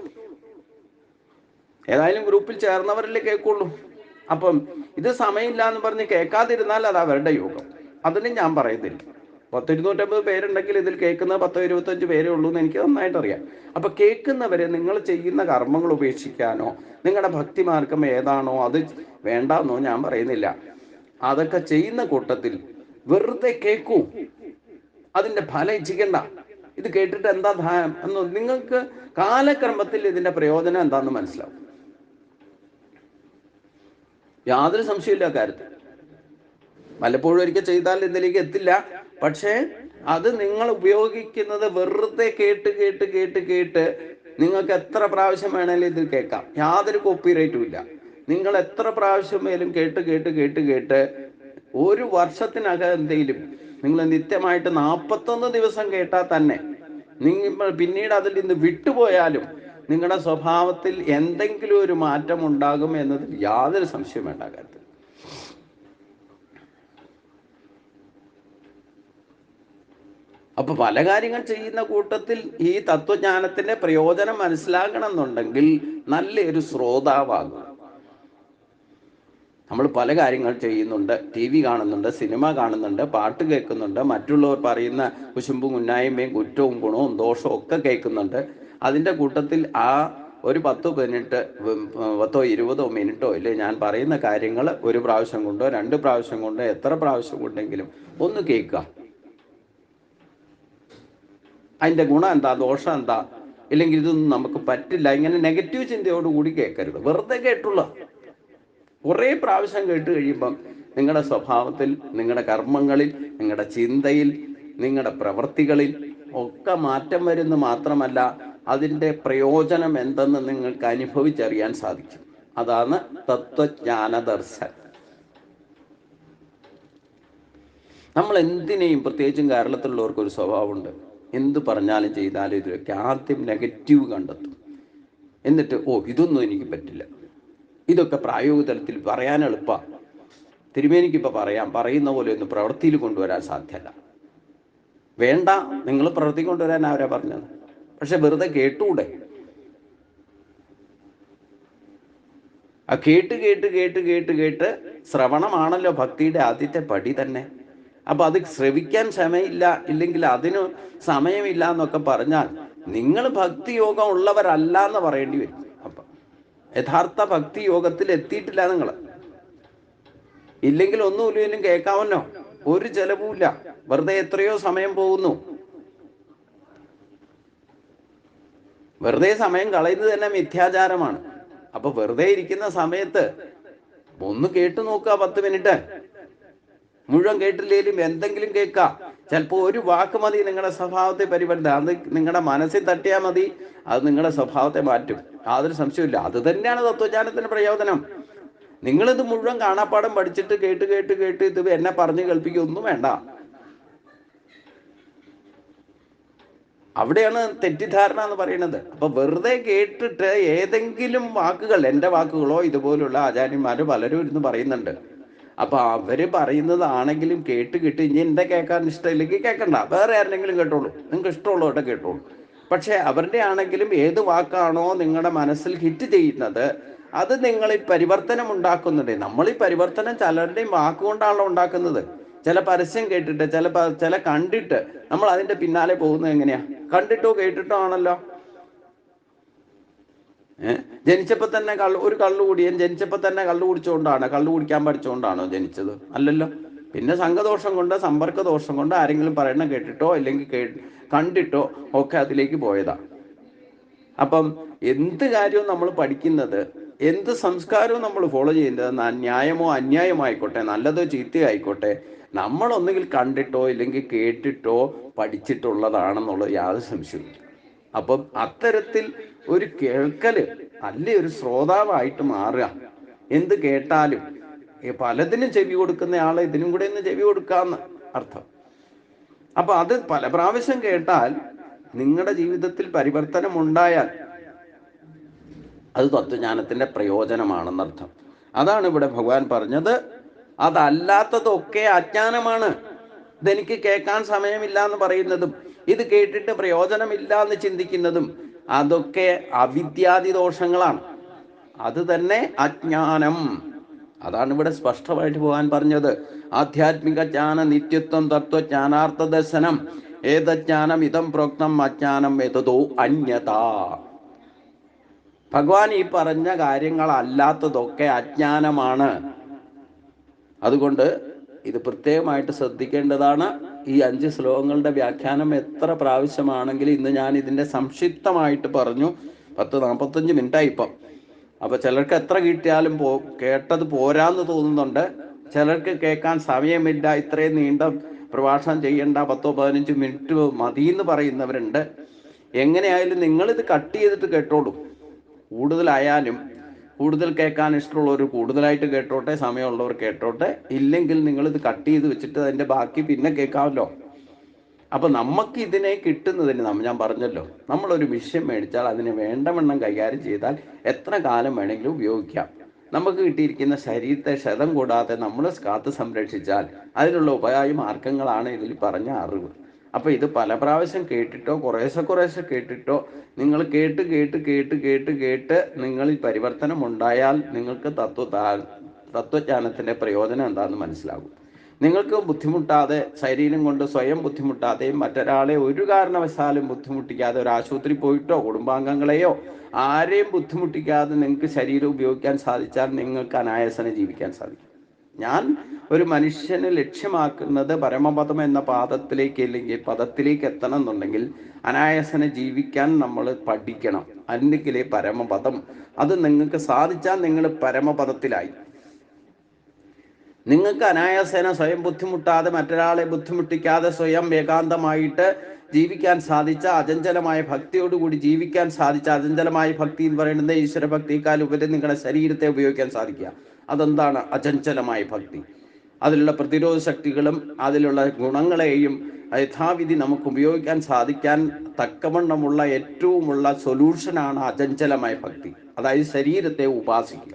ഏതായാലും ഗ്രൂപ്പിൽ ചേർന്നവരല്ലേ കേൾക്കുള്ളൂ. അപ്പം ഇത് സമയമില്ല എന്ന് പറഞ്ഞ് കേൾക്കാതിരുന്നാൽ അത് അവരുടെ യോഗം, അതിന് ഞാൻ പറയുന്നില്ല. 100-250 പേരുണ്ടെങ്കിൽ ഇതിൽ കേൾക്കുന്നത് 10-25 പേരേ ഉള്ളൂ എന്ന് എനിക്ക് നന്നായിട്ട് അറിയാം. അപ്പൊ കേൾക്കുന്നവരെ നിങ്ങൾ ചെയ്യുന്ന കർമ്മങ്ങൾ ഉപേക്ഷിക്കാനോ നിങ്ങളുടെ ഭക്തിമാർഗം ഏതാണോ അത് വേണ്ടെന്നോ ഞാൻ പറയുന്നില്ല. അതൊക്കെ ചെയ്യുന്ന കൂട്ടത്തിൽ വെറുതെ കേൾക്കൂ, അതിന്റെ ഫലം ഇച്ഛിക്കണ്ട. ഇത് കേട്ടിട്ട് എന്താ എന്ന് നിങ്ങൾക്ക് കാലക്രമത്തിൽ ഇതിന്റെ പ്രയോജനം എന്താണെന്ന് മനസ്സിലാവും, യാതൊരു സംശയമില്ല കാര്യത്തിൽ. വല്ലപ്പോഴും ഒരിക്കൽ ചെയ്താൽ ഇതിലേക്ക് എത്തില്ല. പക്ഷേ അത് നിങ്ങൾ ഉപയോഗിക്കുന്നത് വെറുതെ കേട്ട് കേട്ട് കേട്ട് കേട്ട് നിങ്ങൾക്ക് എത്ര പ്രാവശ്യം വേണേലും ഇത് കേൾക്കാം, യാതൊരു കോപ്പിറൈറ്റും ഇല്ല. നിങ്ങൾ എത്ര പ്രാവശ്യം മേലും കേട്ട് കേട്ട് കേട്ട് കേട്ട് ഒരു വർഷത്തിനകം എന്തെങ്കിലും നിങ്ങൾ നിത്യമായിട്ട് 41 ദിവസം കേട്ടാൽ തന്നെ നിങ്ങൾ പിന്നീട് അതിൽ നിന്ന് വിട്ടുപോയാലും നിങ്ങളുടെ സ്വഭാവത്തിൽ എന്തെങ്കിലും ഒരു മാറ്റം ഉണ്ടാകും എന്നതിൽ യാതൊരു സംശയം വേണ്ട കാര്യത്തിൽ. അപ്പൊ പല കാര്യങ്ങൾ ചെയ്യുന്ന കൂട്ടത്തിൽ ഈ തത്വജ്ഞാനത്തിന്റെ പ്രയോജനം മനസ്സിലാക്കണം എന്നുണ്ടെങ്കിൽ നല്ലൊരു ശ്രോതാവാകും. നമ്മൾ പല കാര്യങ്ങൾ ചെയ്യുന്നുണ്ട്, ടി വി കാണുന്നുണ്ട്, സിനിമ കാണുന്നുണ്ട്, പാട്ട് കേൾക്കുന്നുണ്ട്, മറ്റുള്ളവർ പറയുന്ന കുശുമ്പും ഉന്നായ്മയും കുറ്റവും ഗുണവും ദോഷവും ഒക്കെ കേൾക്കുന്നുണ്ട്. അതിൻ്റെ കൂട്ടത്തിൽ ആ ഒരു 10 മിനിറ്റ് 10-20 മിനിറ്റോ ഇല്ലേ ഞാൻ പറയുന്ന കാര്യങ്ങൾ ഒരു പ്രാവശ്യം കൊണ്ടോ 2 പ്രാവശ്യം കൊണ്ടോ എത്ര പ്രാവശ്യം കൊണ്ടെങ്കിലും ഒന്ന് കേൾക്കുക. അതിൻ്റെ ഗുണം എന്താ, ദോഷം എന്താ, ഇല്ലെങ്കിൽ ഇതൊന്നും നമുക്ക് പറ്റില്ല, ഇങ്ങനെ നെഗറ്റീവ് ചിന്തയോടുകൂടി കേൾക്കരുത്. വെറുതെ കേട്ടുള്ള കുറേ പ്രാവശ്യം കേട്ട് കഴിയുമ്പം നിങ്ങളുടെ സ്വഭാവത്തിൽ, നിങ്ങളുടെ കർമ്മങ്ങളിൽ, നിങ്ങളുടെ ചിന്തയിൽ, നിങ്ങളുടെ പ്രവൃത്തികളിൽ ഒക്കെ മാറ്റം വരുന്നു. മാത്രമല്ല അതിൻ്റെ പ്രയോജനം എന്തെന്ന് നിങ്ങൾക്ക് അനുഭവിച്ചറിയാൻ സാധിക്കും. അതാണ് തത്വജ്ഞാന ദർശനം. നമ്മൾ എന്തിനേയും, പ്രത്യേകിച്ചും കേരളത്തിലുള്ളവർക്കൊരു സ്വഭാവമുണ്ട്, എന്ത് പറഞ്ഞാലും ചെയ്താലും ഇതിലൊക്കെ ആദ്യം നെഗറ്റീവ് കണ്ടെത്തും. എന്നിട്ട് ഇതൊന്നും എനിക്ക് പറ്റില്ല, ഇതൊക്കെ പ്രായോഗിക തലത്തിൽ പറയാൻ എളുപ്പമാണ്, തിരുമേനിക്കിപ്പോൾ പറയുന്ന പോലെ ഒന്നും പ്രവൃത്തിയിൽ കൊണ്ടുവരാൻ സാധ്യമല്ല. വേണ്ട, നിങ്ങൾ പ്രവൃത്തി കൊണ്ടുവരാൻ ആരാ പറഞ്ഞത്? പക്ഷെ വെറുതെ കേട്ടൂടെ? ആ കേട്ട് കേട്ട് കേട്ട് കേട്ട് കേട്ട് ശ്രവണമാണല്ലോ ഭക്തിയുടെ ആദ്യത്തെ പടി തന്നെ. അപ്പൊ അത് ശ്രവിക്കാൻ സമയമില്ല, ഇല്ലെങ്കിൽ അതിന് സമയമില്ല എന്നൊക്കെ പറഞ്ഞാൽ നിങ്ങൾ ഭക്തി യോഗം ഉള്ളവരല്ല എന്ന് പറയേണ്ടി വരും. അപ്പൊ യഥാർത്ഥ ഭക്തി യോഗത്തിൽ എത്തിയിട്ടില്ല നിങ്ങൾ. ഇല്ലെങ്കിൽ ഒന്നുമില്ലെങ്കിലും കേൾക്കാമല്ലോ, ഒരു ചെലവുമില്ല, വെറുതെ എത്രയോ സമയം പോകുന്നു. വെറുതെ സമയം കളയുന്നത് തന്നെ മിഥ്യാചാരമാണ്. അപ്പൊ വെറുതെ ഇരിക്കുന്ന സമയത്ത് ഒന്ന് കേട്ടു നോക്കുക. 10 മിനിറ്റ് മുഴുവൻ കേട്ടില്ലേലും എന്തെങ്കിലും കേൾക്കാം. ചിലപ്പോൾ ഒരു വാക്ക് മതി നിങ്ങളുടെ സ്വഭാവത്തെ പരിവർത്തനം. അത് നിങ്ങളുടെ മനസ്സിൽ തട്ടിയാൽ മതി, അത് നിങ്ങളുടെ സ്വഭാവത്തെ മാറ്റും, യാതൊരു സംശയമില്ല. അത് തന്നെയാണ് തത്വജ്ഞാനത്തിന്റെ പ്രയോജനം. നിങ്ങളിത് മുഴുവൻ കാണാപ്പാടം പഠിച്ചിട്ട് കേട്ട് കേട്ട് കേട്ട് ഇത് എന്നെ പറഞ്ഞ് കേൾപ്പിക്കൊന്നും വേണ്ട. അവിടെയാണ് തെറ്റിദ്ധാരണ എന്ന് പറയുന്നത്. അപ്പൊ വെറുതെ കേട്ടിട്ട് ഏതെങ്കിലും വാക്കുകൾ, എൻ്റെ വാക്കുകളോ ഇതുപോലുള്ള ആചാര്യന്മാര് പലരും ഇരുന്ന് പറയുന്നുണ്ട്, അപ്പൊ അവര് പറയുന്നതാണെങ്കിലും കേട്ട് കേട്ട് ഇനി എൻ്റെ കേൾക്കാൻ ഇഷ്ടമില്ലെങ്കിൽ കേൾക്കണ്ട, വേറെ ആരെങ്കിലും കേട്ടോളൂ, നിങ്ങൾക്ക് ഇഷ്ടമുള്ളവരുടെ കേട്ടോളൂ. പക്ഷെ അവരുടെ ആണെങ്കിലും ഏത് വാക്കാണോ നിങ്ങളുടെ മനസ്സിൽ ഹിറ്റ് ചെയ്യുന്നത് അത് നിങ്ങളിൽ പരിവർത്തനം ഉണ്ടാക്കുന്നുണ്ട്. നമ്മൾ ഈ പരിവർത്തനം ചിലരുടെയും വാക്കുകൊണ്ടാണല്ലോ ഉണ്ടാക്കുന്നത്. ചില പരസ്യം കേട്ടിട്ട്, ചില കണ്ടിട്ട് നമ്മൾ അതിന്റെ പിന്നാലെ പോകുന്നത് എങ്ങനെയാ? കണ്ടിട്ടോ കേട്ടിട്ടോ ആണല്ലോ. ജനിച്ചപ്പോ തന്നെ ഒരു കള്ളുകുടിയൻ ജനിച്ചപ്പോ തന്നെ കള്ളു കുടിച്ചുകൊണ്ടാണ്, കള്ളു കുടിക്കാൻ പഠിച്ചുകൊണ്ടാണോ ജനിച്ചത്? അല്ലല്ലോ. പിന്നെ സംഘദോഷം കൊണ്ട്, സമ്പർക്ക ദോഷം കൊണ്ട് ആരെങ്കിലും പറയണ കേട്ടിട്ടോ അല്ലെങ്കിൽ കണ്ടിട്ടോ ഒക്കെ അതിലേക്ക് പോയതാ. അപ്പം എന്ത് കാര്യവും നമ്മൾ പഠിക്കുന്നത്, എന്ത് സംസ്കാരവും നമ്മൾ ഫോളോ ചെയ്യുന്നത്, ന്യായമോ അന്യായമോ ആയിക്കോട്ടെ, നല്ലതോ ചീത്തയോ ആയിക്കോട്ടെ, നമ്മൾ ഒന്നുകിൽ കണ്ടിട്ടോ ഇല്ലെങ്കിൽ കേട്ടിട്ടോ പഠിച്ചിട്ടുള്ളതാണെന്നുള്ളത് യാതൊരു സംശയവും. അപ്പം അത്തരത്തിൽ ഒരു കേൾക്കല്, അല്ലേ ഒരു ശ്രോതാവായിട്ട് മാറുക. എന്ത് കേട്ടാലും പലതിനും ചെവി കൊടുക്കുന്ന ആളെ ഇതിനും കൂടെ ഒന്ന് ചെവി കൊടുക്കാന്ന് അർത്ഥം. അപ്പൊ അത് പല പ്രാവശ്യം കേട്ടാൽ നിങ്ങളുടെ ജീവിതത്തിൽ പരിവർത്തനം ഉണ്ടായാൽ അത് തത്വജ്ഞാനത്തിന്റെ പ്രയോജനമാണെന്നർത്ഥം. അതാണ് ഇവിടെ ഭഗവാൻ പറഞ്ഞത്. അതല്ലാത്തതൊക്കെ അജ്ഞാനമാണ്. ഇതെനിക്ക് കേൾക്കാൻ സമയമില്ല എന്ന് പറയുന്നതും ഇത് കേട്ടിട്ട് പ്രയോജനമില്ല എന്ന് ചിന്തിക്കുന്നതും അതൊക്കെ അവിദ്യാദി ദോഷങ്ങളാണ്. അത് തന്നെ അജ്ഞാനം. അതാണ് ഇവിടെ സ്പഷ്ടമായിട്ട് ഭഗവാൻ പറഞ്ഞത്. ആധ്യാത്മിക ജ്ഞാന നിത്യത്വം തത്വജ്ഞാനാർത്ഥ ദർശനം ഏതജ്ഞാനം ഇതം പ്രോക്തം അജ്ഞാനം ഏതോ അന്യതാ. ഭഗവാൻ ഈ പറഞ്ഞ കാര്യങ്ങളല്ലാത്തതൊക്കെ അജ്ഞാനമാണ്. അതുകൊണ്ട് ഇത് പ്രത്യേകമായിട്ട് ശ്രദ്ധിക്കേണ്ടതാണ്. ഈ 5 ശ്ലോകങ്ങളുടെ വ്യാഖ്യാനം എത്ര പ്രാവശ്യമാണെങ്കിലും ഇന്ന് ഞാൻ ഇതിൻ്റെ സംക്ഷിപ്തമായിട്ട് പറഞ്ഞു. 10-45 മിനിറ്റായി ഇപ്പം. അപ്പൊ ചിലർക്ക് എത്ര കിട്ടിയാലും കേട്ടത് പോരാന്ന് തോന്നുന്നുണ്ട്. ചിലർക്ക് കേൾക്കാൻ സമയമില്ല, ഇത്രയും നീണ്ട പ്രഭാഷണം ചെയ്യേണ്ട, 10-15 മിനിറ്റ് മതിയെന്ന് പറയുന്നവരുണ്ട്. എങ്ങനെയായാലും നിങ്ങളിത് കട്ട് ചെയ്തിട്ട് കേട്ടോളൂ. കൂടുതലായാലും കൂടുതൽ കേൾക്കാൻ ഇഷ്ടമുള്ളവർ കൂടുതലായിട്ട് കേട്ടോട്ടെ, സമയമുള്ളവർ കേട്ടോട്ടെ. ഇല്ലെങ്കിൽ നിങ്ങളിത് കട്ട് ചെയ്ത് വെച്ചിട്ട് അതിൻ്റെ ബാക്കി പിന്നെ കേൾക്കാമല്ലോ. അപ്പൊ നമുക്ക് ഇതിനെ കിട്ടുന്നതിന് ഞാൻ പറഞ്ഞല്ലോ, നമ്മളൊരു വിഷയം മേടിച്ചാൽ അതിനെ വേണ്ടവണ്ണം കൈകാര്യം ചെയ്താൽ എത്ര കാലം വേണമെങ്കിലും ഉപയോഗിക്കാം. നമുക്ക് കിട്ടിയിരിക്കുന്ന ശരീരത്തെ ക്ഷതം കൂടാതെ നമ്മൾ കാത്ത് സംരക്ഷിച്ചാൽ അതിനുള്ള ഉപായ മാർഗങ്ങളാണ് ഇതിൽ പറഞ്ഞ അറിവ്. അപ്പോൾ ഇത് പല പ്രാവശ്യം കേട്ടിട്ടോ കുറേശ്ശെ കേട്ടിട്ടോ നിങ്ങൾ കേട്ട് കേട്ട് കേട്ട് കേട്ട് കേട്ട് നിങ്ങളിൽ പരിവർത്തനം ഉണ്ടായാൽ നിങ്ങൾക്ക് തത്വജ്ഞാനത്തിൻ്റെ പ്രയോജനം എന്താണെന്ന് മനസ്സിലാകും. നിങ്ങൾക്ക് ബുദ്ധിമുട്ടാതെ, ശരീരം കൊണ്ട് സ്വയം ബുദ്ധിമുട്ടാതെയും മറ്റൊരാളെ ഒരു കാരണവശാലും ബുദ്ധിമുട്ടിക്കാതെ, ഒരു ആശുപത്രി പോയിട്ടോ കുടുംബാംഗങ്ങളെയോ ആരെയും ബുദ്ധിമുട്ടിക്കാതെ നിങ്ങൾക്ക് ശരീരം ഉപയോഗിക്കാൻ സാധിച്ചാൽ നിങ്ങൾക്ക് അനായാസനെ ജീവിക്കാൻ സാധിക്കും. ഞാൻ ഒരു മനുഷ്യന് ലക്ഷ്യമാക്കുന്നത് പരമപദം എന്ന പാദത്തിലേക്ക് അല്ലെങ്കിൽ പദത്തിലേക്ക് എത്തണം എന്നുണ്ടെങ്കിൽ അനായാസനെ ജീവിക്കാൻ നമ്മൾ പഠിക്കണം. അല്ലെങ്കിലേ പരമപദം, അത് നിങ്ങൾക്ക് സാധിച്ചാൽ നിങ്ങൾ പരമപദത്തിലായി. നിങ്ങൾക്ക് അനായാസേന സ്വയം ബുദ്ധിമുട്ടാതെ, മറ്റൊരാളെ ബുദ്ധിമുട്ടിക്കാതെ, സ്വയം ഏകാന്തമായിട്ട് ജീവിക്കാൻ സാധിച്ച, അചഞ്ചലമായ ഭക്തിയോടുകൂടി ജീവിക്കാൻ സാധിച്ച, അചഞ്ചലമായ ഭക്തി എന്ന് പറയുന്നത് ഈശ്വരഭക്തിയേക്കാൾ ഉപരി നിങ്ങളുടെ ശരീരത്തെ ഉപയോഗിക്കാൻ സാധിക്കുക. അതെന്താണ് അചഞ്ചലമായ ഭക്തി? അതിലുള്ള പ്രതിരോധ ശക്തികളും അതിലുള്ള ഗുണങ്ങളെയും യഥാവിധി നമുക്ക് ഉപയോഗിക്കാൻ സാധിക്കാൻ തക്കവണ്ണമുള്ള ഏറ്റവുമുള്ള സൊല്യൂഷനാണ് അചഞ്ചലമായ ഭക്തി. അതായത് ശരീരത്തെ ഉപാസിക്കുക,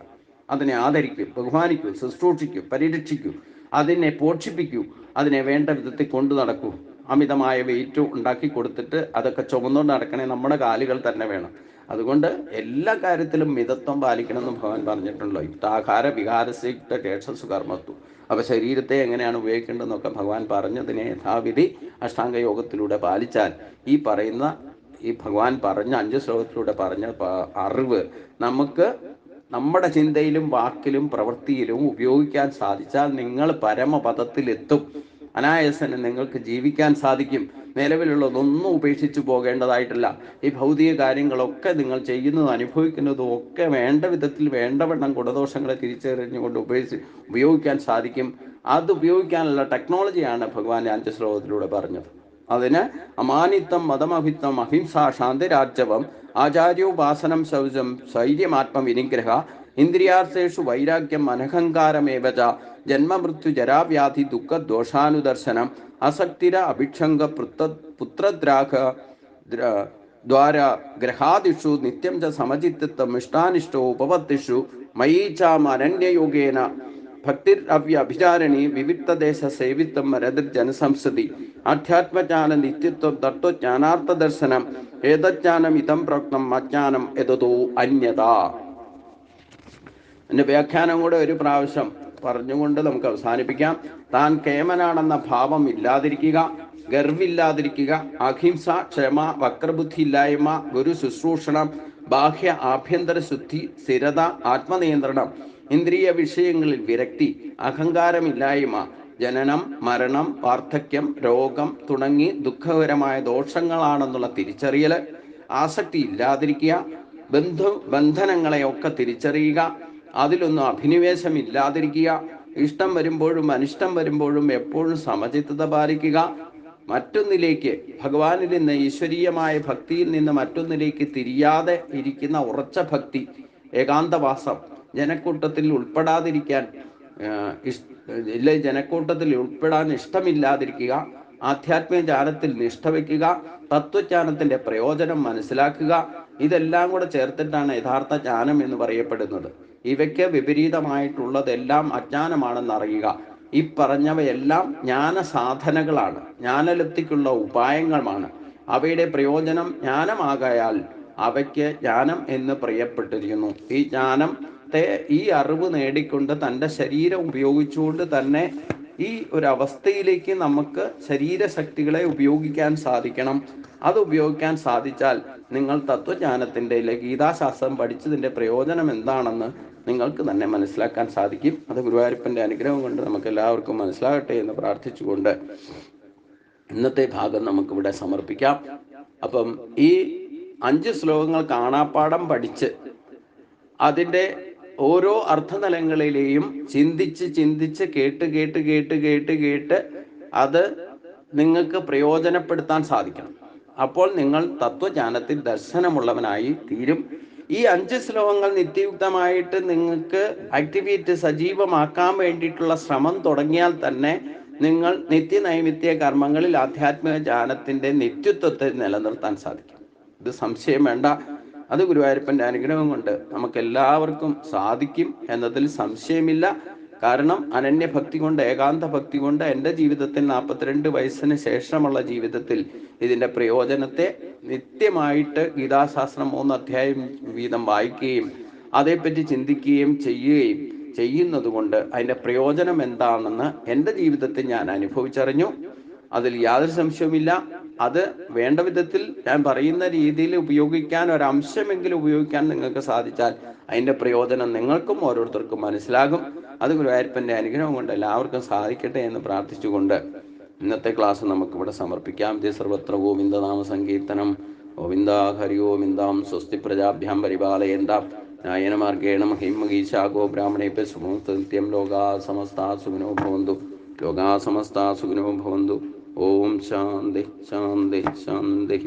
അതിനെ ആദരിക്കൂ, ബഹുമാനിക്കൂ, ശുശ്രൂഷിക്കൂ, പരിരക്ഷിക്കൂ, അതിനെ പോഷിപ്പിക്കൂ, അതിനെ വേണ്ട വിധത്തിൽ കൊണ്ടു നടക്കൂ. അമിതമായ വെയിറ്റ് ഉണ്ടാക്കി കൊടുത്തിട്ട് അതൊക്കെ ചുമന്നുകൊണ്ട് നടക്കണേ നമ്മുടെ കാലുകൾ തന്നെ വേണം. അതുകൊണ്ട് എല്ലാ കാര്യത്തിലും മിതത്വം പാലിക്കണമെന്ന് ഭഗവാൻ പറഞ്ഞിട്ടുണ്ടല്ലോ. യുക്താഹാര വിഹാരസിക്ത കേശസു കർമ്മത്തു. അപ്പോൾ ശരീരത്തെ എങ്ങനെയാണ് ഉപയോഗിക്കേണ്ടതെന്നൊക്കെ ഭഗവാൻ പറഞ്ഞതിനെ യഥാവിധി അഷ്ടാംഗ യോഗത്തിലൂടെ പാലിച്ചാൽ ഈ ഭഗവാൻ പറഞ്ഞ 5 ശ്ലോകത്തിലൂടെ പറഞ്ഞ അറിവ് നമുക്ക് നമ്മുടെ ചിന്തയിലും വാക്കിലും പ്രവൃത്തിയിലും ഉപയോഗിക്കാൻ സാധിച്ചാൽ നിങ്ങൾ പരമപദത്തിലെത്തും. അനായാസന് നിങ്ങൾക്ക് ജീവിക്കാൻ സാധിക്കും. നിലവിലുള്ളതൊന്നും ഉപേക്ഷിച്ചു പോകേണ്ടതായിട്ടില്ല. ഈ ഭൗതിക കാര്യങ്ങളൊക്കെ നിങ്ങൾ ചെയ്യുന്നതും അനുഭവിക്കുന്നതും ഒക്കെ വേണ്ട വിധത്തിൽ വേണ്ടവണ്ണം ഗുണദോഷങ്ങളെ തിരിച്ചറിഞ്ഞുകൊണ്ട് ഉപയോഗിക്കാൻ സാധിക്കും. അത് ഉപയോഗിക്കാനുള്ള ടെക്നോളജിയാണ് ഭഗവാൻ 5 ശ്ലോകത്തിലൂടെ പറഞ്ഞത്. അതിന് അമാനിത്വം, മതമഭിത്വം, അഹിംസ, ശാന്തിരാർജവം, ആചാര്യോപാസനം, ശൗചം, സ്വൈര്യമാത്മവിനിഗ്രഹ, ഇന്ദ്രിയാർത്ഥേഷു വൈരാഗ്യം, അനഹങ്കാരമേവച, ജന്മമൃത്യു ജരാവ്യാധി ദുഃഖദോഷാനുദർശനം, അസക്തിര അഭിക്ഷംഗ പുത്രദ്രാഘ ദ്വാര ഗ്രഹാദിഷു നിത്യം ച സമചിത്തത്വം ഇഷ്ടാനിഷ്ടോ ഉപപത്തിഷു മയീ ചാം അനന്യയോഗേന ഭക്തിർ അഭിചാരണി വിവിക്തദേശ സേവിത്വം മരതിർജനസംസതി ആധ്യാത്മജ്ഞാന നിത്യത്വം തത്വജ്ഞാനാർത്ഥ ദർശനം ഏതജ്ഞാനം ഇതം പ്രോക്തം അജ്ഞാനം എതോ അന്യത. എൻ്റെ വ്യാഖ്യാനം കൂടെ ഒരു പ്രാവശ്യം പറഞ്ഞുകൊണ്ട് നമുക്ക് അവസാനിപ്പിക്കാം. താൻ കേമനാണെന്ന ഭാവം ഇല്ലാതിരിക്കുക, ഗർവില്ലാതിരിക്കുക, അഹിംസ, ക്ഷമ, വക്രബുദ്ധി ഇല്ലായ്മ, ഗുരു ശുശ്രൂഷണം, ബാഹ്യ ആഭ്യന്തര ശുദ്ധി, സ്ഥിരത, ആത്മനിയന്ത്രണം, ഇന്ദ്രിയ വിഷയങ്ങളിൽ വിരക്തി, അഹങ്കാരമില്ലായ്മ, ജനനം, മരണം, വാർദ്ധക്യം, രോഗം തുടങ്ങി ദുഃഖകരമായ ദോഷങ്ങളാണെന്നുള്ള തിരിച്ചറിയൽ, ആസക്തി ഇല്ലാതിരിക്കുക, ബന്ധനങ്ങളെയൊക്കെ തിരിച്ചറിയുക, അതിലൊന്നും അഭിനിവേശം ഇല്ലാതിരിക്കുക, ഇഷ്ടം വരുമ്പോഴും അനിഷ്ടം വരുമ്പോഴും എപ്പോഴും സമചിത്തത പാലിക്കുക, മറ്റൊന്നിലേക്ക് ഭഗവാനിൽ നിന്ന്, ഈശ്വരീയമായ ഭക്തിയിൽ നിന്ന് മറ്റൊന്നിലേക്ക് തിരിയാതെ ഇരിക്കുന്ന ഉറച്ച ഭക്തി, ഏകാന്തവാസം, ജനക്കൂട്ടത്തിൽ ഉൾപ്പെടാതിരിക്കാൻ ജനക്കൂട്ടത്തിൽ ഉൾപ്പെടാൻ ഇഷ്ടമില്ലാതിരിക്കുക, ആധ്യാത്മിക ജ്ഞാനത്തിൽ നിഷ്ഠ വയ്ക്കുക, തത്വജ്ഞാനത്തിൻ്റെ പ്രയോജനം മനസ്സിലാക്കുക, ഇതെല്ലാം കൂടെ ചേർത്തിട്ടാണ് യഥാർത്ഥ ജ്ഞാനം എന്ന് പറയപ്പെടുന്നത്. ഇവയ്ക്ക് വിപരീതമായിട്ടുള്ളതെല്ലാം അജ്ഞാനമാണെന്നറിയുക. ഈ പറഞ്ഞവയെല്ലാം ജ്ഞാന സാധനങ്ങളാണ്, ജ്ഞാനലബ്ധിക്കുള്ള ഉപായങ്ങളുമാണ്. അവയുടെ പ്രയോജനം ജ്ഞാനമാകയാൽ അവയ്ക്ക് ജ്ഞാനം എന്ന് പറയപ്പെട്ടിരിക്കുന്നു. ഈ അറിവ് നേടിക്കൊണ്ട് തൻ്റെ ശരീരം ഉപയോഗിച്ചുകൊണ്ട് തന്നെ ഈ ഒരു അവസ്ഥയിലേക്ക് നമുക്ക് ശരീരശക്തികളെ ഉപയോഗിക്കാൻ സാധിക്കണം. അത് ഉപയോഗിക്കാൻ സാധിച്ചാൽ നിങ്ങൾ തത്വജ്ഞാനത്തിൻ്റെ ഗീതാശാസ്ത്രം പഠിച്ചതിൻ്റെ പ്രയോജനം എന്താണെന്ന് നിങ്ങൾക്ക് തന്നെ മനസ്സിലാക്കാൻ സാധിക്കും. അത് ഗുരുവായൂരപ്പൻ്റെ അനുഗ്രഹം കൊണ്ട് നമുക്ക് എല്ലാവർക്കും മനസ്സിലാകട്ടെ എന്ന് പ്രാർത്ഥിച്ചുകൊണ്ട് ഇന്നത്തെ ഭാഗം നമുക്കിവിടെ സമർപ്പിക്കാം. അപ്പം ഈ 5 ശ്ലോകങ്ങൾ കാണാപ്പാഠം പഠിച്ച് അതിൻ്റെ ഓരോ അർത്ഥതലങ്ങളിലെയും ചിന്തിച്ച് കേട്ട് അത് നിങ്ങൾക്ക് പ്രയോജനപ്പെടുത്താൻ സാധിക്കണം. അപ്പോൾ നിങ്ങൾ തത്വജ്ഞാനത്തിൽ ദർശനമുള്ളവനായി തീരും. ഈ 5 ശ്ലോകങ്ങൾ നിത്യയുക്തമായിട്ട് നിങ്ങൾക്ക് ആക്ടിവിറ്റി സജീവമാക്കാൻ വേണ്ടിയിട്ടുള്ള ശ്രമം തുടങ്ങിയാൽ തന്നെ നിങ്ങൾ നിത്യനൈമിത്യ കർമ്മങ്ങളിൽ ആധ്യാത്മിക ജ്ഞാനത്തിൻ്റെ നിത്യത്വത്തെ നിലനിർത്താൻ സാധിക്കും. ഇത് സംശയം വേണ്ട. അത് ഗുരുവായൂരപ്പൻ്റെ അനുഗ്രഹം കൊണ്ട് നമുക്കെല്ലാവർക്കും സാധിക്കും എന്നതിൽ സംശയമില്ല. കാരണം അനന്യഭക്തി കൊണ്ട്, ഏകാന്ത ഭക്തി കൊണ്ട് എൻ്റെ ജീവിതത്തിൽ 42 വയസ്സിന് ശേഷമുള്ള ജീവിതത്തിൽ ഇതിൻ്റെ പ്രയോജനത്തെ നിത്യമായിട്ട് ഗീതാശാസ്ത്രം 3 അധ്യായം വീതം വായിക്കുകയും അതേപ്പറ്റി ചിന്തിക്കുകയും ചെയ്യുന്നത് കൊണ്ട് അതിൻ്റെ പ്രയോജനം എന്താണെന്ന് എൻ്റെ ജീവിതത്തിൽ ഞാൻ അനുഭവിച്ചറിഞ്ഞു. അതിൽ യാതൊരു സംശയവുമില്ല. അത് വേണ്ട വിധത്തിൽ ഞാൻ പറയുന്ന രീതിയിൽ ഉപയോഗിക്കാൻ, ഒരംശമെങ്കിലും ഉപയോഗിക്കാൻ നിങ്ങൾക്ക് സാധിച്ചാൽ അതിൻ്റെ പ്രയോജനം നിങ്ങൾക്കും ഓരോരുത്തർക്കും മനസ്സിലാകും. അത് ഗുരുവായൂരപ്പൻ്റെ അനുഗ്രഹം കൊണ്ട് എല്ലാവർക്കും സാധിക്കട്ടെ എന്ന് പ്രാർത്ഥിച്ചുകൊണ്ട് ഇന്നത്തെ ക്ലാസ് നമുക്കിവിടെ സമർപ്പിക്കാം. സർവത്ര ഗോവിന്ദനാമ സങ്കീർത്തനം. ഗോവിന്ദ ഹരി ഗോവിന്ദാം. സ്വസ്തി പ്രജാഭ്യാം പരിപാലയന്താം ന്യായനമാർഗേണ മഹിമഗീശാഗോ ബ്രാഹ്മണേഭ്യ സുമൂർത്തനിത്യം. ലോകാ സമസ്താ സുഖിനോ ഭവന്തു. ലോകാ സമസ്താ സുഖിനോ ഭവന്തു. ഓം ശാന്തി ശാന്തി ശാന്തി.